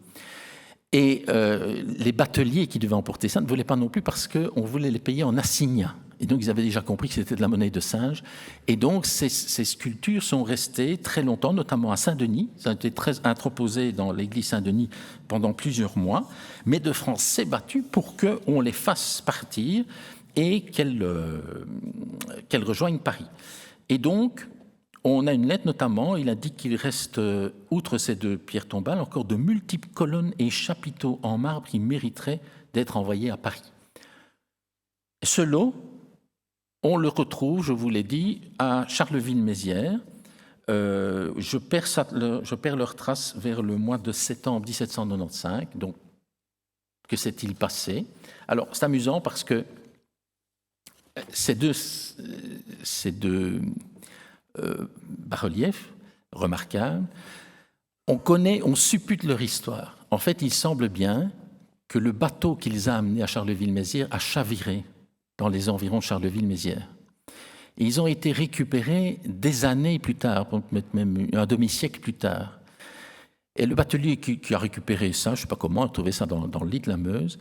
Et les bateliers qui devaient emporter ça ne voulaient pas non plus parce qu'on voulait les payer en assignats. Et donc, ils avaient déjà compris que c'était de la monnaie de singe. Et donc, ces sculptures sont restées très longtemps, notamment à Saint-Denis. Ça a été très entreposé dans l'église Saint-Denis pendant plusieurs mois. Mais de France s'est battue pour qu'on les fasse partir et qu'elles rejoignent Paris. Et donc, on a une lettre notamment, il a dit qu'il reste, outre ces 2 pierres tombales, encore de multiples colonnes et chapiteaux en marbre qui mériteraient d'être envoyés à Paris. Ce lot, on le retrouve, je vous l'ai dit, à Charleville-Mézières. Je perds leur trace vers le mois de septembre 1795. Donc, que s'est-il passé? Alors, c'est amusant parce que ces deux bas-reliefs remarquables, on suppute leur histoire. En fait, il semble bien que le bateau qui les a amenés à Charleville-Mézières a chaviré dans les environs de Charleville-Mézières. Et ils ont été récupérés des années plus tard, même un demi-siècle plus tard. Et le batelier qui a récupéré ça, je ne sais pas comment, a trouvé ça dans le lit de la Meuse,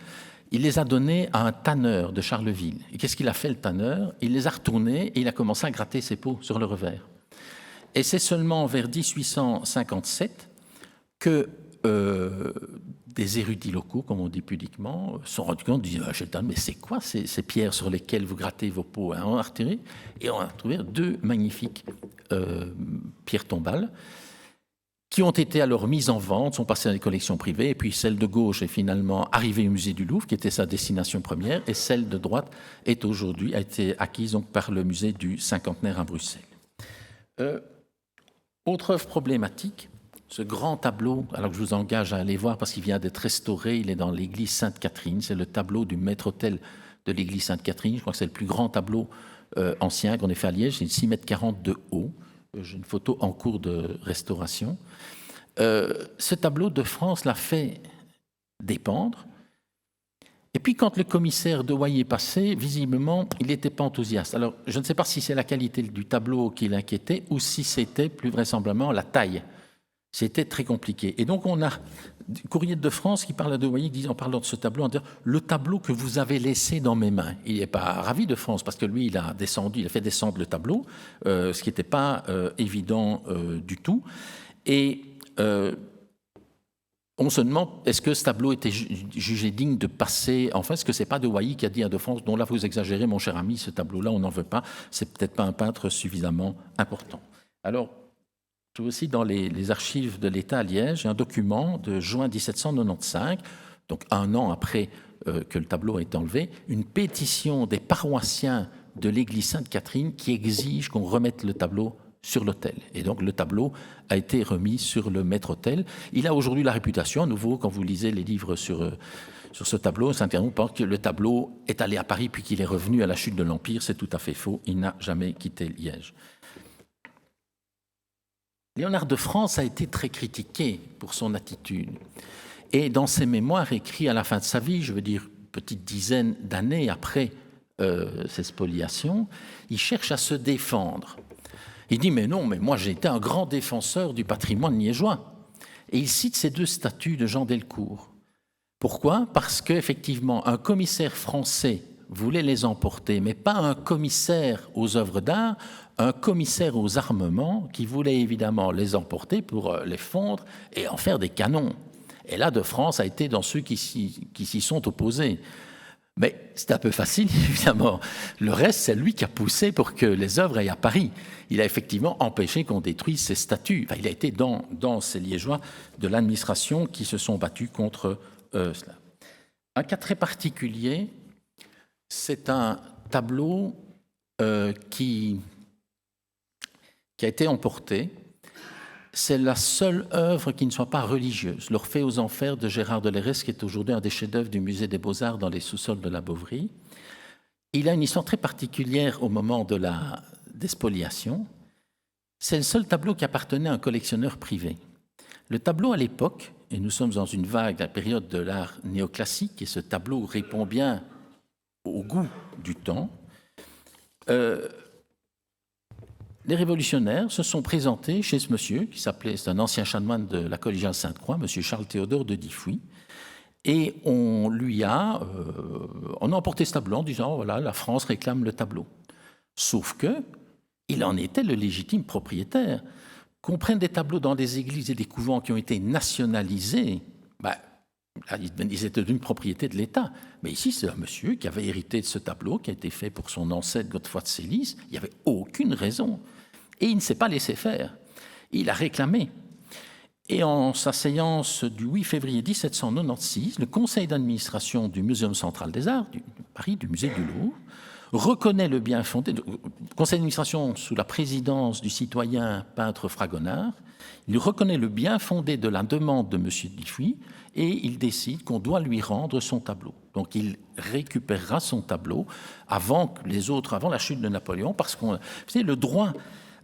il les a donnés à un tanneur de Charleville. Et qu'est-ce qu'il a fait, le tanneur? Il les a retournés et il a commencé à gratter ses peaux sur le revers. Et c'est seulement vers 1857 que des érudits locaux, comme on dit pudiquement, se sont rendus compte, disent « Chez le tanneur, mais c'est quoi ces pierres sur lesquelles vous grattez vos peaux ?» On a retiré et on a trouvé 2 magnifiques pierres tombales qui ont été alors mises en vente, sont passées dans les collections privées, et puis celle de gauche est finalement arrivée au musée du Louvre, qui était sa destination première, et celle de droite est aujourd'hui, a été acquise donc, par le musée du Cinquantenaire à Bruxelles. Autre œuvre problématique, ce grand tableau, alors que je vous engage à aller voir parce qu'il vient d'être restauré, il est dans l'église Sainte-Catherine, c'est le tableau du maître-autel de l'église Sainte-Catherine, je crois que c'est le plus grand tableau ancien qu'on ait fait à Liège, c'est 6,40 mètres de haut. J'ai une photo en cours de restauration. Ce tableau de France l'a fait dépendre. Et puis, quand le commissaire de Hoyer est passé, visiblement, il n'était pas enthousiaste. Alors, je ne sais pas si c'est la qualité du tableau qui l'inquiétait ou si c'était, plus vraisemblablement, la taille. C'était très compliqué. Et donc, on a Courrier de France qui parle de Hoyer, en parlant de ce tableau, en disant « le tableau que vous avez laissé dans mes mains ». Il n'est pas ravi de France, parce que lui, il a fait descendre le tableau, ce qui n'était pas évident du tout. Et on se demande, est-ce que ce tableau était jugé digne de passer... Enfin, est-ce que ce n'est pas de Hoyer qui a dit à de France « non, là, vous exagérez, mon cher ami, ce tableau-là, on n'en veut pas, c'est peut-être pas un peintre suffisamment important ». Alors, je trouve aussi dans les archives de l'État à Liège un document de juin 1795, donc 1 an après que le tableau a été enlevé, une pétition des paroissiens de l'église Sainte-Catherine qui exige qu'on remette le tableau sur l'autel. Et donc le tableau a été remis sur le maître-autel. Il a aujourd'hui la réputation, à nouveau, quand vous lisez les livres sur ce tableau, Saint-Catherine pense que le tableau est allé à Paris puis qu'il est revenu à la chute de l'Empire. C'est tout à fait faux. Il n'a jamais quitté Liège. Léonard de France a été très critiqué pour son attitude. Et dans ses mémoires écrits à la fin de sa vie, je veux dire une petite dizaine d'années après ces spoliations, il cherche à se défendre. Il dit « mais non, mais moi j'ai été un grand défenseur du patrimoine liégeois ». Et il cite ces 2 statues de Jean Delcourt. Pourquoi? Parce qu'effectivement, un commissaire français voulait les emporter, mais pas un commissaire aux œuvres d'art, un commissaire aux armements qui voulait évidemment les emporter pour les fondre et en faire des canons. Et là, de France a été dans ceux qui s'y sont opposés. Mais c'était un peu facile, évidemment. Le reste, c'est lui qui a poussé pour que les œuvres aillent à Paris. Il a effectivement empêché qu'on détruise ces statues. Enfin, il a été dans ces Liégeois de l'administration qui se sont battus contre cela. Un cas très particulier, c'est un tableau qui a été emporté. C'est la seule œuvre qui ne soit pas religieuse, l'Orphée aux Enfers de Gérard de Lérès, qui est aujourd'hui un des chefs-d'œuvre du Musée des Beaux-Arts dans les sous-sols de la Bovry. Il a une histoire très particulière au moment de la spoliation. C'est le seul tableau qui appartenait à un collectionneur privé. Le tableau à l'époque, et nous sommes dans une vague, la période de l'art néoclassique, et ce tableau répond bien au goût du temps, les révolutionnaires se sont présentés chez ce monsieur, qui s'appelait, c'est un ancien chanoine de la collégiale Sainte-Croix, monsieur Charles-Théodore de Diffouy, et on a emporté ce tableau en disant, voilà, la France réclame le tableau. Sauf que il en était le légitime propriétaire. Qu'on prenne des tableaux dans des églises et des couvents qui ont été nationalisés, ils étaient d'une propriété de l'État. Mais ici, c'est un monsieur qui avait hérité de ce tableau, qui a été fait pour son ancêtre Godefroy de Célis. Il n'y avait aucune raison. Et il ne s'est pas laissé faire. Il a réclamé. Et en sa séance du 8 février 1796, le conseil d'administration du Muséum central des arts, de Paris, du musée du Louvre, reconnaît le bien fondé, le conseil d'administration sous la présidence du citoyen peintre Fragonard, il reconnaît le bien fondé de la demande de M. Diffouy et il décide qu'on doit lui rendre son tableau. Donc il récupérera son tableau avant la chute de Napoléon, parce que le droit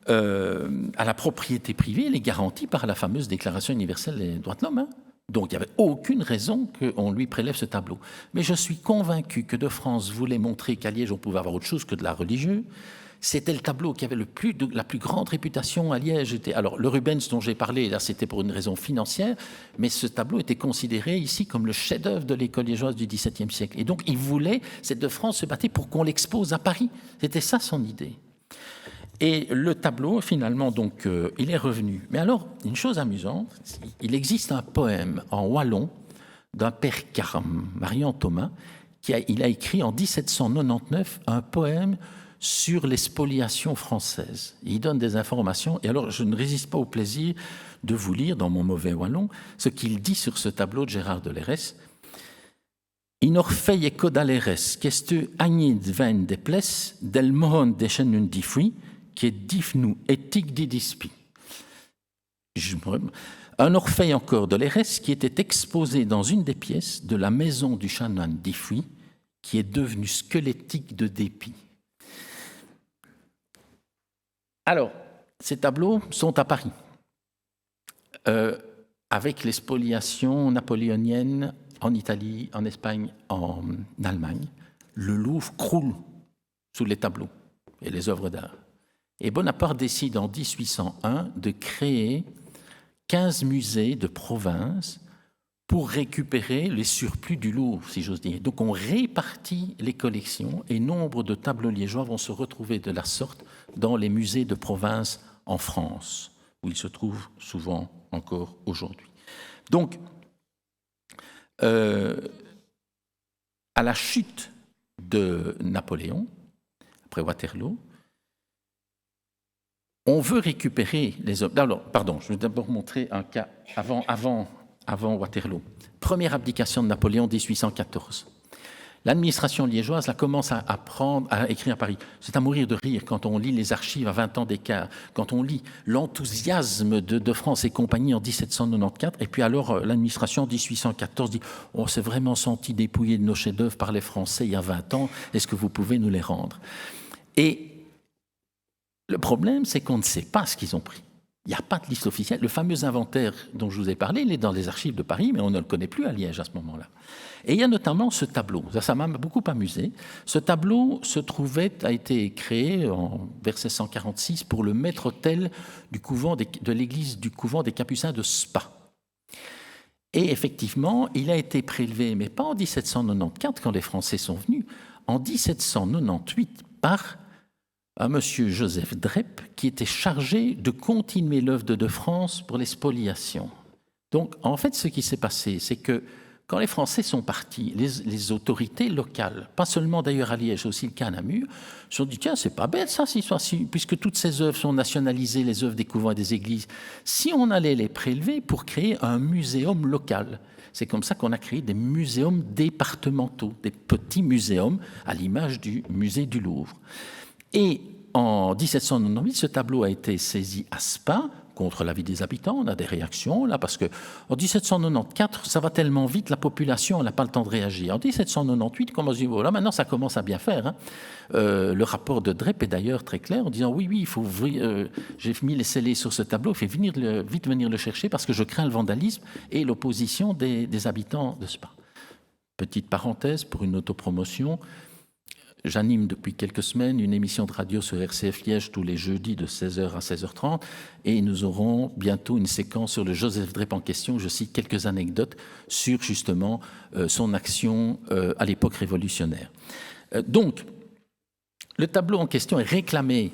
à la propriété privée, il est garanti par la fameuse Déclaration universelle des droits de l'homme. Donc il n'y avait aucune raison qu'on lui prélève ce tableau. Mais je suis convaincu que de France voulait montrer qu'à Liège, on pouvait avoir autre chose que de l'art religieux. C'était le tableau qui avait la plus grande réputation à Liège. Alors le Rubens dont j'ai parlé, là c'était pour une raison financière, mais ce tableau était considéré ici comme le chef-d'œuvre de l'école liégeoise du XVIIe siècle. Et donc il voulait, cette de France se battait pour qu'on l'expose à Paris. C'était ça son idée. Et le tableau, finalement, donc, il est revenu. Mais alors, une chose amusante, il existe un poème en wallon d'un père carme, Marian Thomas, il a écrit en 1799 un poème sur les spoliations françaises. Il donne des informations, et alors je ne résiste pas au plaisir de vous lire, dans mon mauvais wallon, ce qu'il dit sur ce tableau de Gérard de Lérès. « In orfeie codaleres, qu'est-ce agnid ven des plesses, del mohon deschenun diffui, qui est difnu éthique didispi. » Un Orphée encore de l'Érès qui était exposé dans une des pièces de la maison du chanoine Diffouy, qui est devenu squelettique de dépit. Alors, ces tableaux sont à Paris, avec les spoliations napoléoniennes en Italie, en Espagne, en Allemagne. Le Louvre croule sous les tableaux et les œuvres d'art. Et Bonaparte décide en 1801 de créer 15 musées de province pour récupérer les surplus du Louvre, si j'ose dire. Donc on répartit les collections et nombre de tableaux liégeois vont se retrouver de la sorte dans les musées de province en France, où ils se trouvent souvent encore aujourd'hui. Donc, à la chute de Napoléon, après Waterloo, on veut récupérer les œuvres. Alors, pardon, je vais d'abord montrer un cas avant Waterloo. Première abdication de Napoléon, 1814. L'administration liégeoise la commence à écrire à Paris. C'est à mourir de rire quand on lit les archives à 20 ans d'écart, quand on lit l'enthousiasme de France et compagnie en 1794, et puis alors l'administration en 1814 dit « On s'est vraiment senti dépouillé de nos chefs-d'œuvre par les Français il y a 20 ans, est-ce que vous pouvez nous les rendre ?» Et le problème, c'est qu'on ne sait pas ce qu'ils ont pris. Il n'y a pas de liste officielle. Le fameux inventaire dont je vous ai parlé, il est dans les archives de Paris, mais on ne le connaît plus à Liège à ce moment-là. Et il y a notamment ce tableau. Ça m'a beaucoup amusé. Ce tableau a été créé en vers 1646 pour le maître-autel de l'église du couvent des Capucins de Spa. Et effectivement, il a été prélevé, mais pas en 1794 quand les Français sont venus, en 1798 par un monsieur Joseph Drepp qui était chargé de continuer l'œuvre de France pour les spoliations. Donc, en fait, ce qui s'est passé, c'est que quand les Français sont partis, les autorités locales, pas seulement d'ailleurs à Liège, aussi le cas à Namur, se sont dit, tiens, c'est pas bête ça, puisque toutes ces œuvres sont nationalisées, les œuvres des couvents et des églises, si on allait les prélever pour créer un muséum local. C'est comme ça qu'on a créé des muséums départementaux, des petits muséums à l'image du musée du Louvre. Et en 1798, ce tableau a été saisi à Spa contre l'avis des habitants. On a des réactions là parce que en 1794, ça va tellement vite, la population n'a pas le temps de réagir. En 1798, comme on se dit, voilà, maintenant ça commence à bien faire. Hein. Le rapport de Drepp est d'ailleurs très clair en disant oui, il faut j'ai mis les scellés sur ce tableau, il faut vite venir le chercher parce que je crains le vandalisme et l'opposition des habitants de Spa. Petite parenthèse pour une autopromotion. j'anime depuis quelques semaines une émission de radio sur RCF Liège tous les jeudis de 16h à 16h30 et nous aurons bientôt une séquence sur le Joseph Drep en question. Je cite quelques anecdotes sur justement son action à l'époque révolutionnaire. Donc, le tableau en question est réclamé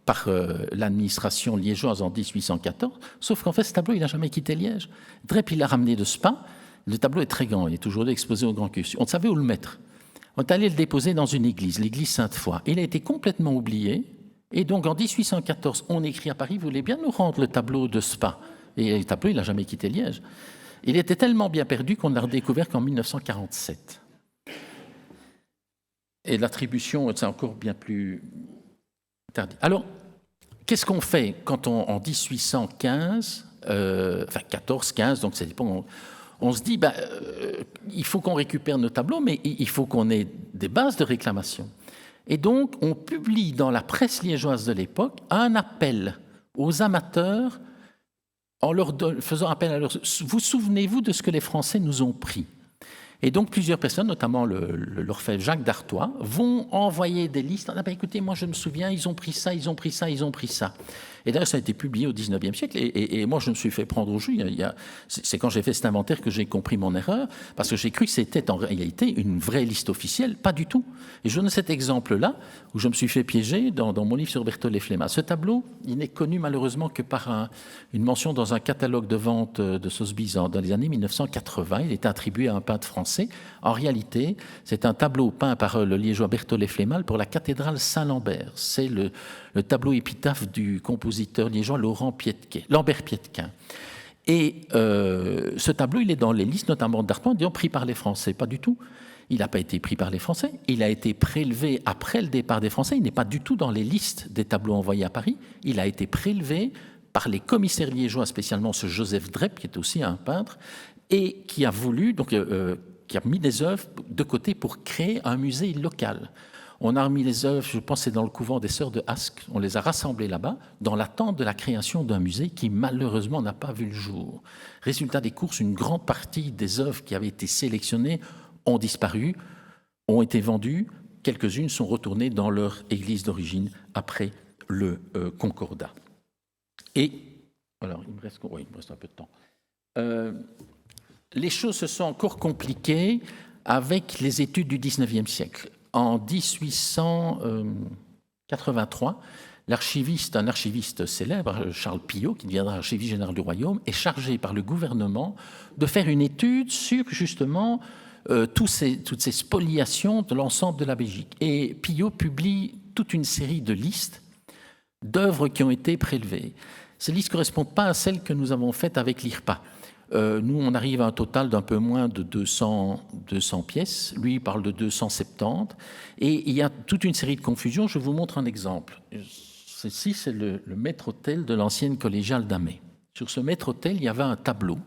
par l'administration liégeoise en 1814, sauf qu'en fait, ce tableau, il n'a jamais quitté Liège. Drep, il l'a ramené de Spa. Le tableau est très grand, il est toujours exposé au Grand Cussus. On savait où le mettre. On est allé le déposer dans une église, l'église Sainte-Foy. Il a été complètement oublié. Et donc, en 1814, on écrit à Paris, vous voulez bien nous rendre le tableau de Spa? Et le tableau, il n'a jamais quitté Liège. Il était tellement bien perdu qu'on l'a redécouvert qu'en 1947. Et l'attribution, c'est encore bien plus interdit. Alors, qu'est-ce qu'on fait quand en 1815, 14, 15, donc ça dépend, on se dit, il faut qu'on récupère nos tableaux, mais il faut qu'on ait des bases de réclamation. Et donc, on publie dans la presse liégeoise de l'époque un appel aux amateurs en leur faisant appel à leur... Vous souvenez-vous de ce que les Français nous ont pris? Et donc, plusieurs personnes, notamment l'orfèvre Jacques d'Artois, vont envoyer des listes. Écoutez, moi, je me souviens, ils ont pris ça, ils ont pris ça, ils ont pris ça. Et d'ailleurs, ça a été publié au XIXe siècle. Et moi, je me suis fait prendre au jus. C'est quand j'ai fait cet inventaire que j'ai compris mon erreur, parce que j'ai cru que c'était en réalité une vraie liste officielle. Pas du tout. Et je donne cet exemple-là, où je me suis fait piéger dans mon livre sur Berthollet Flémat. Ce tableau, il n'est connu malheureusement que par une mention dans un catalogue de vente de Sotheby's dans les années 1980. Il était attribué à un peintre français. En réalité, c'est un tableau peint par le liégeois Berthollet Flémal pour la cathédrale Saint-Lambert. C'est le tableau épitaphe du compositeur liégeois Lambert Pietquin. Et ce tableau, il est dans les listes, notamment d'Artois, disons pris par les Français. Pas du tout. Il n'a pas été pris par les Français. Il a été prélevé après le départ des Français. Il n'est pas du tout dans les listes des tableaux envoyés à Paris. Il a été prélevé par les commissaires liégeois, spécialement ce Joseph Drep, qui est aussi un peintre, et qui a voulu, qui a mis des œuvres de côté pour créer un musée local. On a remis les œuvres, je pense, c'est dans le couvent des Sœurs de Ascq. On les a rassemblées là-bas, dans l'attente de la création d'un musée qui, malheureusement, n'a pas vu le jour. Résultat des courses, une grande partie des œuvres qui avaient été sélectionnées ont disparu, ont été vendues. Quelques-unes sont retournées dans leur église d'origine après le Concordat. Et, alors, il me reste un peu de temps. Les choses se sont encore compliquées avec les études du XIXe siècle. En 1883, un archiviste célèbre, Charles Pillot, qui deviendra archiviste général du royaume, est chargé par le gouvernement de faire une étude sur justement toutes ces spoliations de l'ensemble de la Belgique. Et Pillot publie toute une série de listes d'œuvres qui ont été prélevées. Ces listes ne correspondent pas à celles que nous avons faites avec l'IRPA. Nous, on arrive à un total d'un peu moins de 200 pièces. Lui, il parle de 270. Et il y a toute une série de confusions. Je vous montre un exemple. Ceci, c'est le maître-autel de l'ancienne collégiale d'Amay. Sur ce maître-autel, il y avait un tableau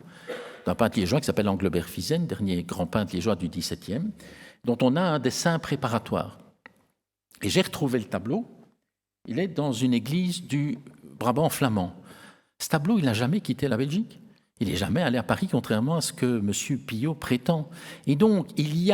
d'un peintre liégeois qui s'appelle Anglebert Fizen, dernier grand peintre liégeois du XVIIe, dont on a un dessin préparatoire. Et j'ai retrouvé le tableau. Il est dans une église du Brabant flamand. Ce tableau, il n'a jamais quitté la Belgique. Il n'est jamais allé à Paris, contrairement à ce que M. Pillot prétend. Et donc, il y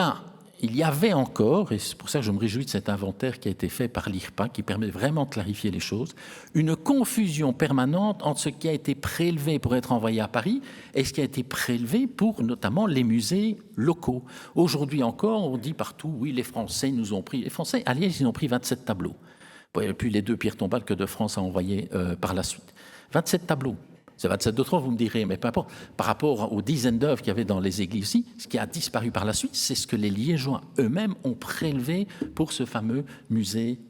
avait encore, et c'est pour ça que je me réjouis de cet inventaire qui a été fait par l'IRPA, qui permet vraiment de clarifier les choses, une confusion permanente entre ce qui a été prélevé pour être envoyé à Paris et ce qui a été prélevé pour notamment les musées locaux. Aujourd'hui encore, on dit partout, oui, les Français nous ont pris. Les Français, à Liège, ils ont pris 27 tableaux. Et puis les 2 pierres tombales que de France a envoyées par la suite. 27 tableaux. C'est 27 d'autres, vous me direz, mais peu importe. Par rapport aux dizaines d'œuvres qu'il y avait dans les églises aussi, ce qui a disparu par la suite, c'est ce que les Liégeois eux-mêmes ont prélevé pour ce fameux musée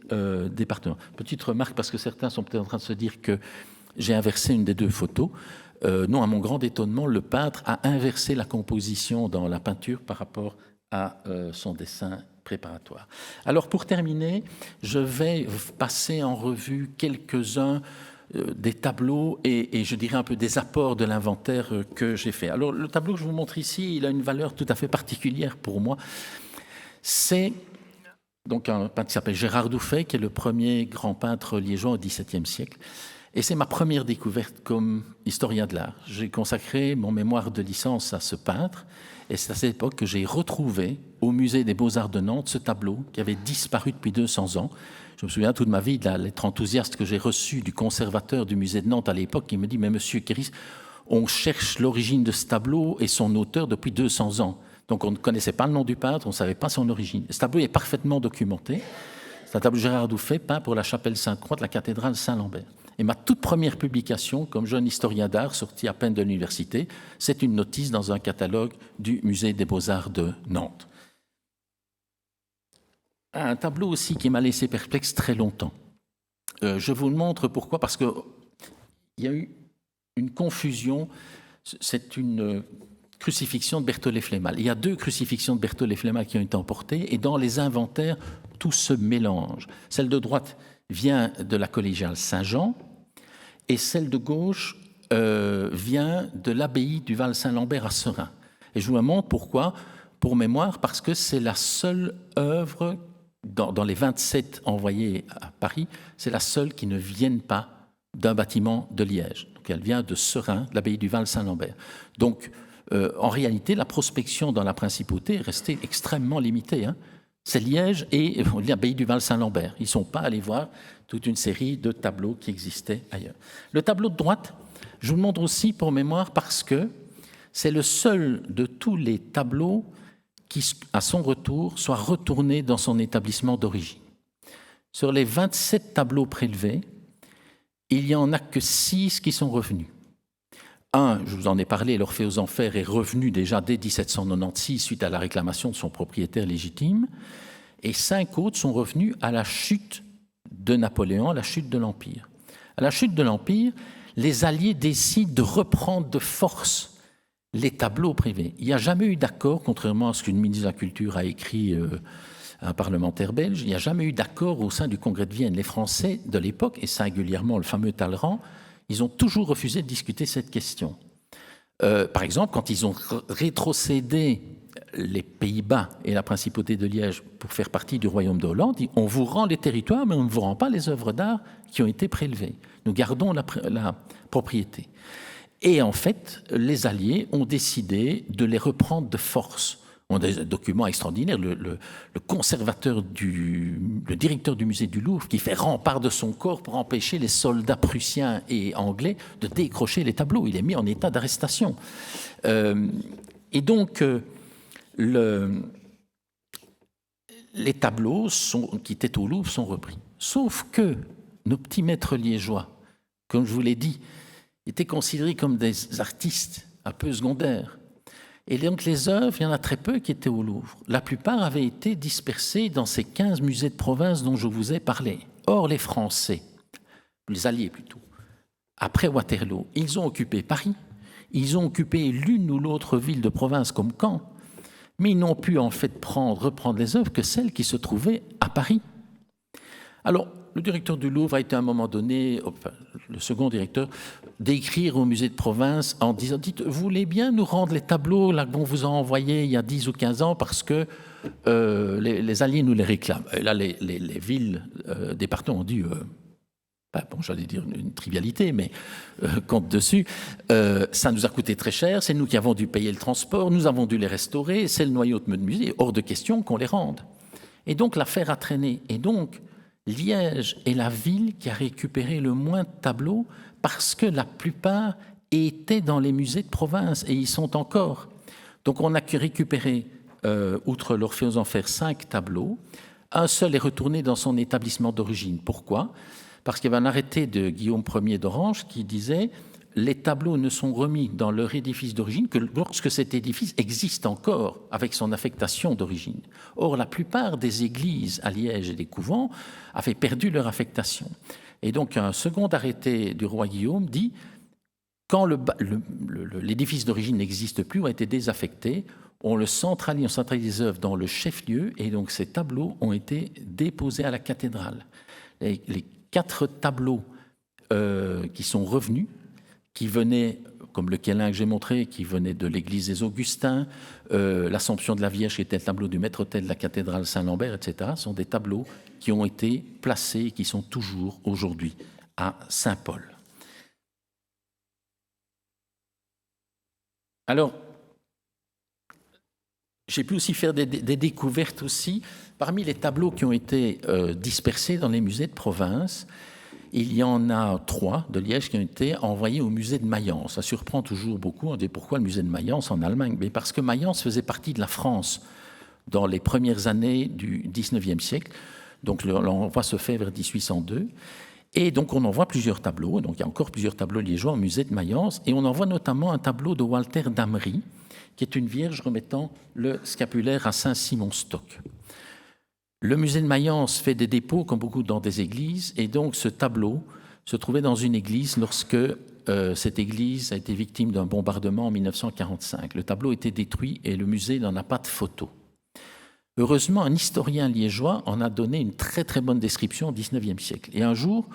département. Petite remarque, parce que certains sont peut-être en train de se dire que j'ai inversé une des 2 photos. Non, à mon grand étonnement, le peintre a inversé la composition dans la peinture par rapport à son dessin préparatoire. Alors, pour terminer, je vais passer en revue quelques-uns des tableaux et je dirais un peu des apports de l'inventaire que j'ai fait. Alors, le tableau que je vous montre ici, il a une valeur tout à fait particulière pour moi. C'est donc un peintre qui s'appelle Gérard Douffet, qui est le premier grand peintre liégeois au XVIIe siècle. Et c'est ma première découverte comme historien de l'art. J'ai consacré mon mémoire de licence à ce peintre, et c'est à cette époque que j'ai retrouvé au musée des Beaux-Arts de Nantes ce tableau qui avait disparu depuis 200 ans. Je me souviens toute ma vie de la lettre enthousiaste que j'ai reçue du conservateur du musée de Nantes à l'époque, qui me dit « Mais monsieur Kéris, on cherche l'origine de ce tableau et son auteur depuis 200 ans. » Donc on ne connaissait pas le nom du peintre, on ne savait pas son origine. Ce tableau est parfaitement documenté. C'est un tableau de Gérard Douffet, peint pour la chapelle Sainte-Croix de la cathédrale Saint-Lambert. Et ma toute première publication, comme jeune historien d'art, sorti à peine de l'université, c'est une notice dans un catalogue du musée des Beaux-Arts de Nantes. Un tableau aussi qui m'a laissé perplexe très longtemps. Je vous le montre pourquoi, parce qu'il y a eu une confusion. C'est une crucifixion de Berthollet Flémal. Il y a 2 crucifixions de Berthollet Flémal qui ont été emportées, et dans les inventaires, tout se mélange. Celle de droite vient de la collégiale Saint-Jean, et celle de gauche vient de l'abbaye du Val-Saint-Lambert à Seraing. Et je vous la montre pourquoi, pour mémoire, parce que c'est la seule œuvre, dans les 27 envoyées à Paris, c'est la seule qui ne vienne pas d'un bâtiment de Liège. Donc elle vient de Seraing, de l'abbaye du Val-Saint-Lambert. Donc, en réalité, la prospection dans la principauté est restée extrêmement limitée. C'est Liège et l'abbaye du Val-Saint-Lambert. Ils ne sont pas allés voir toute une série de tableaux qui existaient ailleurs. Le tableau de droite, je vous le montre aussi pour mémoire parce que c'est le seul de tous les tableaux qui, à son retour, soit retourné dans son établissement d'origine. Sur les 27 tableaux prélevés, il n'y en a que 6 qui sont revenus. Un, je vous en ai parlé, l'Orphée aux Enfers est revenu déjà dès 1796 suite à la réclamation de son propriétaire légitime, et 5 autres sont revenus à la chute de Napoléon, à la chute de l'Empire. À la chute de l'Empire, les Alliés décident de reprendre de force les tableaux privés. Il n'y a jamais eu d'accord, contrairement à ce qu'une ministre de la Culture a écrit à un parlementaire belge, il n'y a jamais eu d'accord au sein du Congrès de Vienne. Les Français de l'époque, et singulièrement le fameux Talleyrand, ils ont toujours refusé de discuter cette question. Par exemple, quand ils ont rétrocédé les Pays-Bas et la Principauté de Liège pour faire partie du Royaume de Hollande, on vous rend les territoires, mais on ne vous rend pas les œuvres d'art qui ont été prélevées. Nous gardons la propriété. Et en fait, les Alliés ont décidé de les reprendre de force. On a des documents extraordinaires. Le conservateur, le directeur du musée du Louvre, qui fait rempart de son corps pour empêcher les soldats prussiens et anglais de décrocher les tableaux. Il est mis en état d'arrestation. Et donc, les tableaux qui étaient au Louvre sont repris. Sauf que nos petits maîtres liégeois, comme je vous l'ai dit, étaient considérés comme des artistes un peu secondaires. Et donc les œuvres, il y en a très peu qui étaient au Louvre. La plupart avaient été dispersées dans ces 15 musées de province dont je vous ai parlé. Or, les Français, les Alliés plutôt, après Waterloo, ils ont occupé Paris, ils ont occupé l'une ou l'autre ville de province comme Caen, mais ils n'ont pu en fait reprendre les œuvres que celles qui se trouvaient à Paris. Alors, le directeur du Louvre a été à un moment donné, enfin, le second directeur, d'écrire au musée de province en disant « Dites, vous voulez bien nous rendre les tableaux là, qu'on vous a envoyés il y a 10 ou 15 ans parce que les Alliés nous les réclament ». Et là, les villes, départements ont dit bon, j'allais dire une trivialité, mais compte dessus, ça nous a coûté très cher, c'est nous qui avons dû payer le transport, nous avons dû les restaurer, c'est le noyau de musée, hors de question qu'on les rende. Et donc l'affaire a traîné. Et donc, Liège est la ville qui a récupéré le moins de tableaux parce que la plupart étaient dans les musées de province et y sont encore. Donc on a récupéré, outre l'Orphée aux Enfers, 5 tableaux. Un seul est retourné dans son établissement d'origine. Pourquoi ? Parce qu'il y avait un arrêté de Guillaume Ier d'Orange qui disait « Les tableaux ne sont remis dans leur édifice d'origine que lorsque cet édifice existe encore avec son affectation d'origine. » Or, la plupart des églises à Liège et des couvents avaient perdu leur affectation. Et donc, un second arrêté du roi Guillaume dit « Quand l'édifice d'origine n'existe plus ou a été désaffecté, on centralise les œuvres dans le chef-lieu et donc ces tableaux ont été déposés à la cathédrale. » Les 4 tableaux qui sont revenus, qui venaient, comme le Quélin que j'ai montré, qui venait de l'église des Augustins, l'Assomption de la Vierge, qui était le tableau du maître-autel de la cathédrale Saint-Lambert, etc., sont des tableaux qui ont été placés et qui sont toujours aujourd'hui à Saint-Paul. Alors, j'ai pu aussi faire des découvertes aussi. Parmi les tableaux qui ont été dispersés dans les musées de province, il y en a 3 de Liège qui ont été envoyés au musée de Mayence. Ça surprend toujours beaucoup. On dit pourquoi le musée de Mayence en Allemagne? Mais parce que Mayence faisait partie de la France dans les premières années du XIXe siècle. Donc l'envoi se fait vers 1802. Et donc on envoie plusieurs tableaux. Donc il y a encore plusieurs tableaux liégeois au musée de Mayence. Et on envoie notamment un tableau de Walter Damry, qui est une vierge remettant le scapulaire à Saint-Simon-Stock. Le musée de Mayence fait des dépôts, comme beaucoup dans des églises, et donc ce tableau se trouvait dans une église lorsque cette église a été victime d'un bombardement en 1945. Le tableau a été détruit et le musée n'en a pas de photo. Heureusement, un historien liégeois en a donné une très très bonne description au XIXe siècle. Et un jour,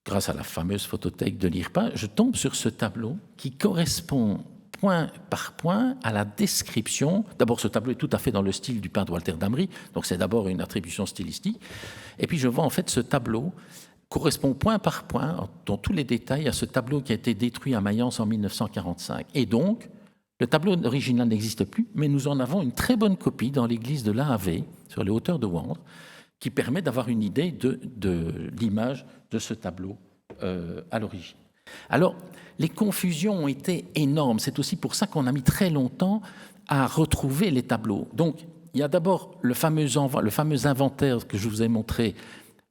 grâce à la fameuse photothèque de l'IRPA, je tombe sur ce tableau qui correspond point par point à la description. D'abord, ce tableau est tout à fait dans le style du peintre Walter Damry, donc c'est d'abord une attribution stylistique. Et puis je vois en fait ce tableau correspond point par point, dans tous les détails, à ce tableau qui a été détruit à Mayence en 1945. Et donc, le tableau original n'existe plus, mais nous en avons une très bonne copie dans l'église de l'Aave, sur les hauteurs de Wandre, qui permet d'avoir une idée de l'image de ce tableau à l'origine. Alors, les confusions ont été énormes. C'est aussi pour ça qu'on a mis très longtemps à retrouver les tableaux. Donc, il y a d'abord le fameux inventaire que je vous ai montré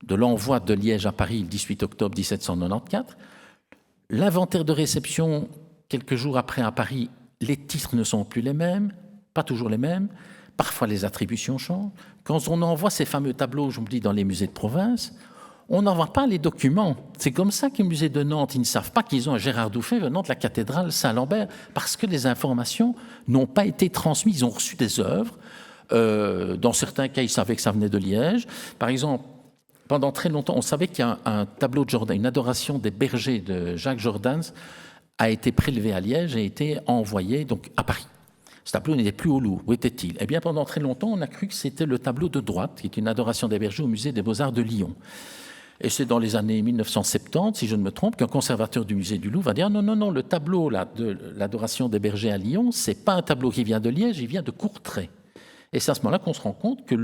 de l'envoi de Liège à Paris le 18 octobre 1794. L'inventaire de réception, quelques jours après à Paris, les titres ne sont plus les mêmes, pas toujours les mêmes. Parfois, les attributions changent. Quand on envoie ces fameux tableaux, je me dis, dans les musées de province, on n'envoie pas les documents. C'est comme ça que le musée de Nantes, ils ne savent pas qu'ils ont un Gérard Douffet venant de la cathédrale Saint-Lambert, parce que les informations n'ont pas été transmises. Ils ont reçu des œuvres. Dans certains cas, ils savaient que ça venait de Liège. Par exemple, pendant très longtemps, on savait qu'il y a un tableau de Jordan, une adoration des bergers de Jacques Jordaens, a été prélevé à Liège et a été envoyé donc, à Paris. Ce tableau n'était plus au Louvre. Où était-il? Eh bien, pendant très longtemps, on a cru que c'était le tableau de droite, qui est une adoration des bergers au musée des Beaux-Arts de Lyon. Et c'est dans les années 1970, si je ne me trompe, qu'un conservateur du musée du Louvre va dire non, le tableau là, de l'adoration des bergers à Lyon, ce n'est pas un tableau qui vient de Liège, il vient de Courtrai. Et c'est à ce moment-là qu'on se rend compte que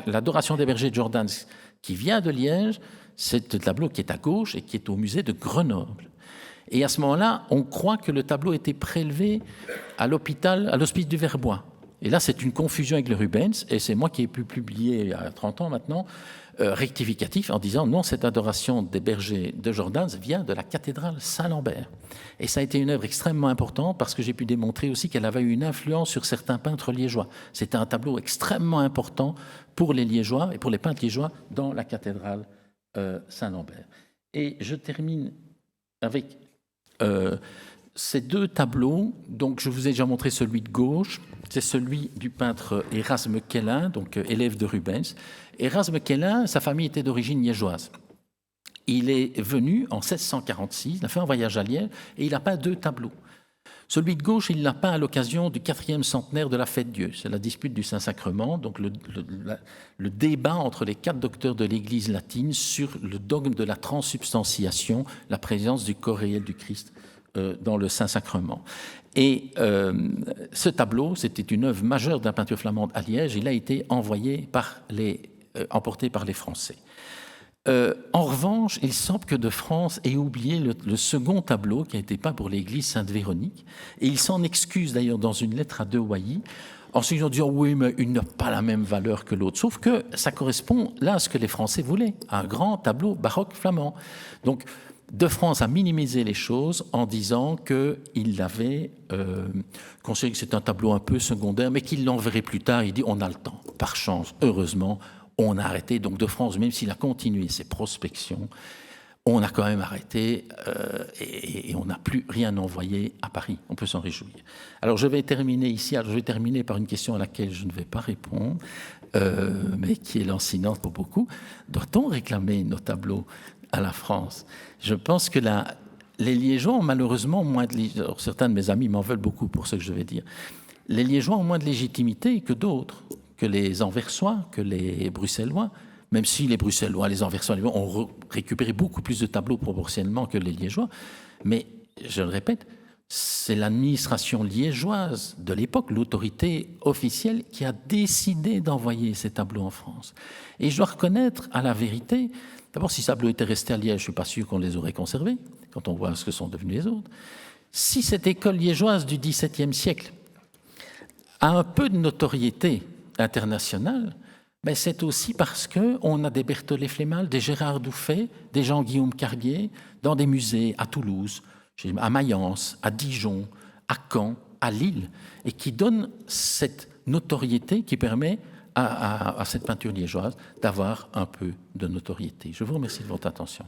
l'adoration des bergers de Jordaens qui vient de Liège, c'est le tableau qui est à gauche et qui est au musée de Grenoble. Et à ce moment-là, on croit que le tableau a été prélevé à l'hôpital, à l'hospice du Verbois. Et là, c'est une confusion avec le Rubens, et c'est moi qui ai pu publier, il y a 30 ans maintenant, rectificatif en disant non, cette adoration des bergers de Jordaens vient de la cathédrale Saint-Lambert. Et ça a été une œuvre extrêmement importante parce que j'ai pu démontrer aussi qu'elle avait eu une influence sur certains peintres liégeois. C'était un tableau extrêmement important pour les Liégeois et pour les peintres liégeois dans la cathédrale Saint-Lambert. Et je termine avec ces deux tableaux. Donc, je vous ai déjà montré celui de gauche. C'est celui du peintre Erasme Quellin, donc élève de Rubens. Erasme Quellin, sa famille était d'origine liégeoise. Il est venu en 1646, il a fait un voyage à Liège et il a peint deux tableaux. Celui de gauche, il l'a peint à l'occasion du 4e centenaire de la Fête Dieu. C'est la dispute du Saint-Sacrement, donc le débat entre les 4 docteurs de l'Église latine sur le dogme de la transsubstantiation, la présence du corps réel du Christ dans le Saint-Sacrement. Et ce tableau, c'était une œuvre majeure de la peinture flamande à Liège. Il a été emporté par les Français. En revanche, il semble que de France ait oublié le second tableau qui a été peint pour l'église Sainte-Véronique. Et il s'en excuse d'ailleurs dans une lettre à De Wailly, en se disant oui, mais il n'a pas la même valeur que l'autre. Sauf que ça correspond là à ce que les Français voulaient, un grand tableau baroque flamand. Donc, De France a minimisé les choses en disant qu'il avait considéré que c'est un tableau un peu secondaire, mais qu'il l'enverrait plus tard. Il dit on a le temps. Par chance, heureusement, on a arrêté. Donc De France, même s'il a continué ses prospections, on a quand même arrêté et on n'a plus rien envoyé à Paris. On peut s'en réjouir. Alors je vais terminer ici. Alors, je vais terminer par une question à laquelle je ne vais pas répondre, mais qui est lancinante pour beaucoup. Doit-on réclamer nos tableaux à la France? Je pense que les Liégeois ont malheureusement moins de... Alors, certains de mes amis m'en veulent beaucoup pour ce que je vais dire. Les Liégeois ont moins de légitimité que d'autres, que les Anversois, que les Bruxellois, même si les Bruxellois, les Anversois ont récupéré beaucoup plus de tableaux proportionnellement que les Liégeois. Mais, je le répète, c'est l'administration liégeoise de l'époque, l'autorité officielle, qui a décidé d'envoyer ces tableaux en France. Et je dois reconnaître à la vérité, d'abord, si ces tableaux étaient restés à Liège, je ne suis pas sûr qu'on les aurait conservés, quand on voit ce que sont devenus les autres. Si cette école liégeoise du XVIIe siècle a un peu de notoriété internationale, ben c'est aussi parce qu'on a des Berthollet Flémal, des Gérard Douffet, des Jean-Guillaume Carbier dans des musées à Toulouse, à Mayence, à Dijon, à Caen, à Lille, et qui donnent cette notoriété qui permet à cette peinture liégeoise d'avoir un peu de notoriété. Je vous remercie de votre attention.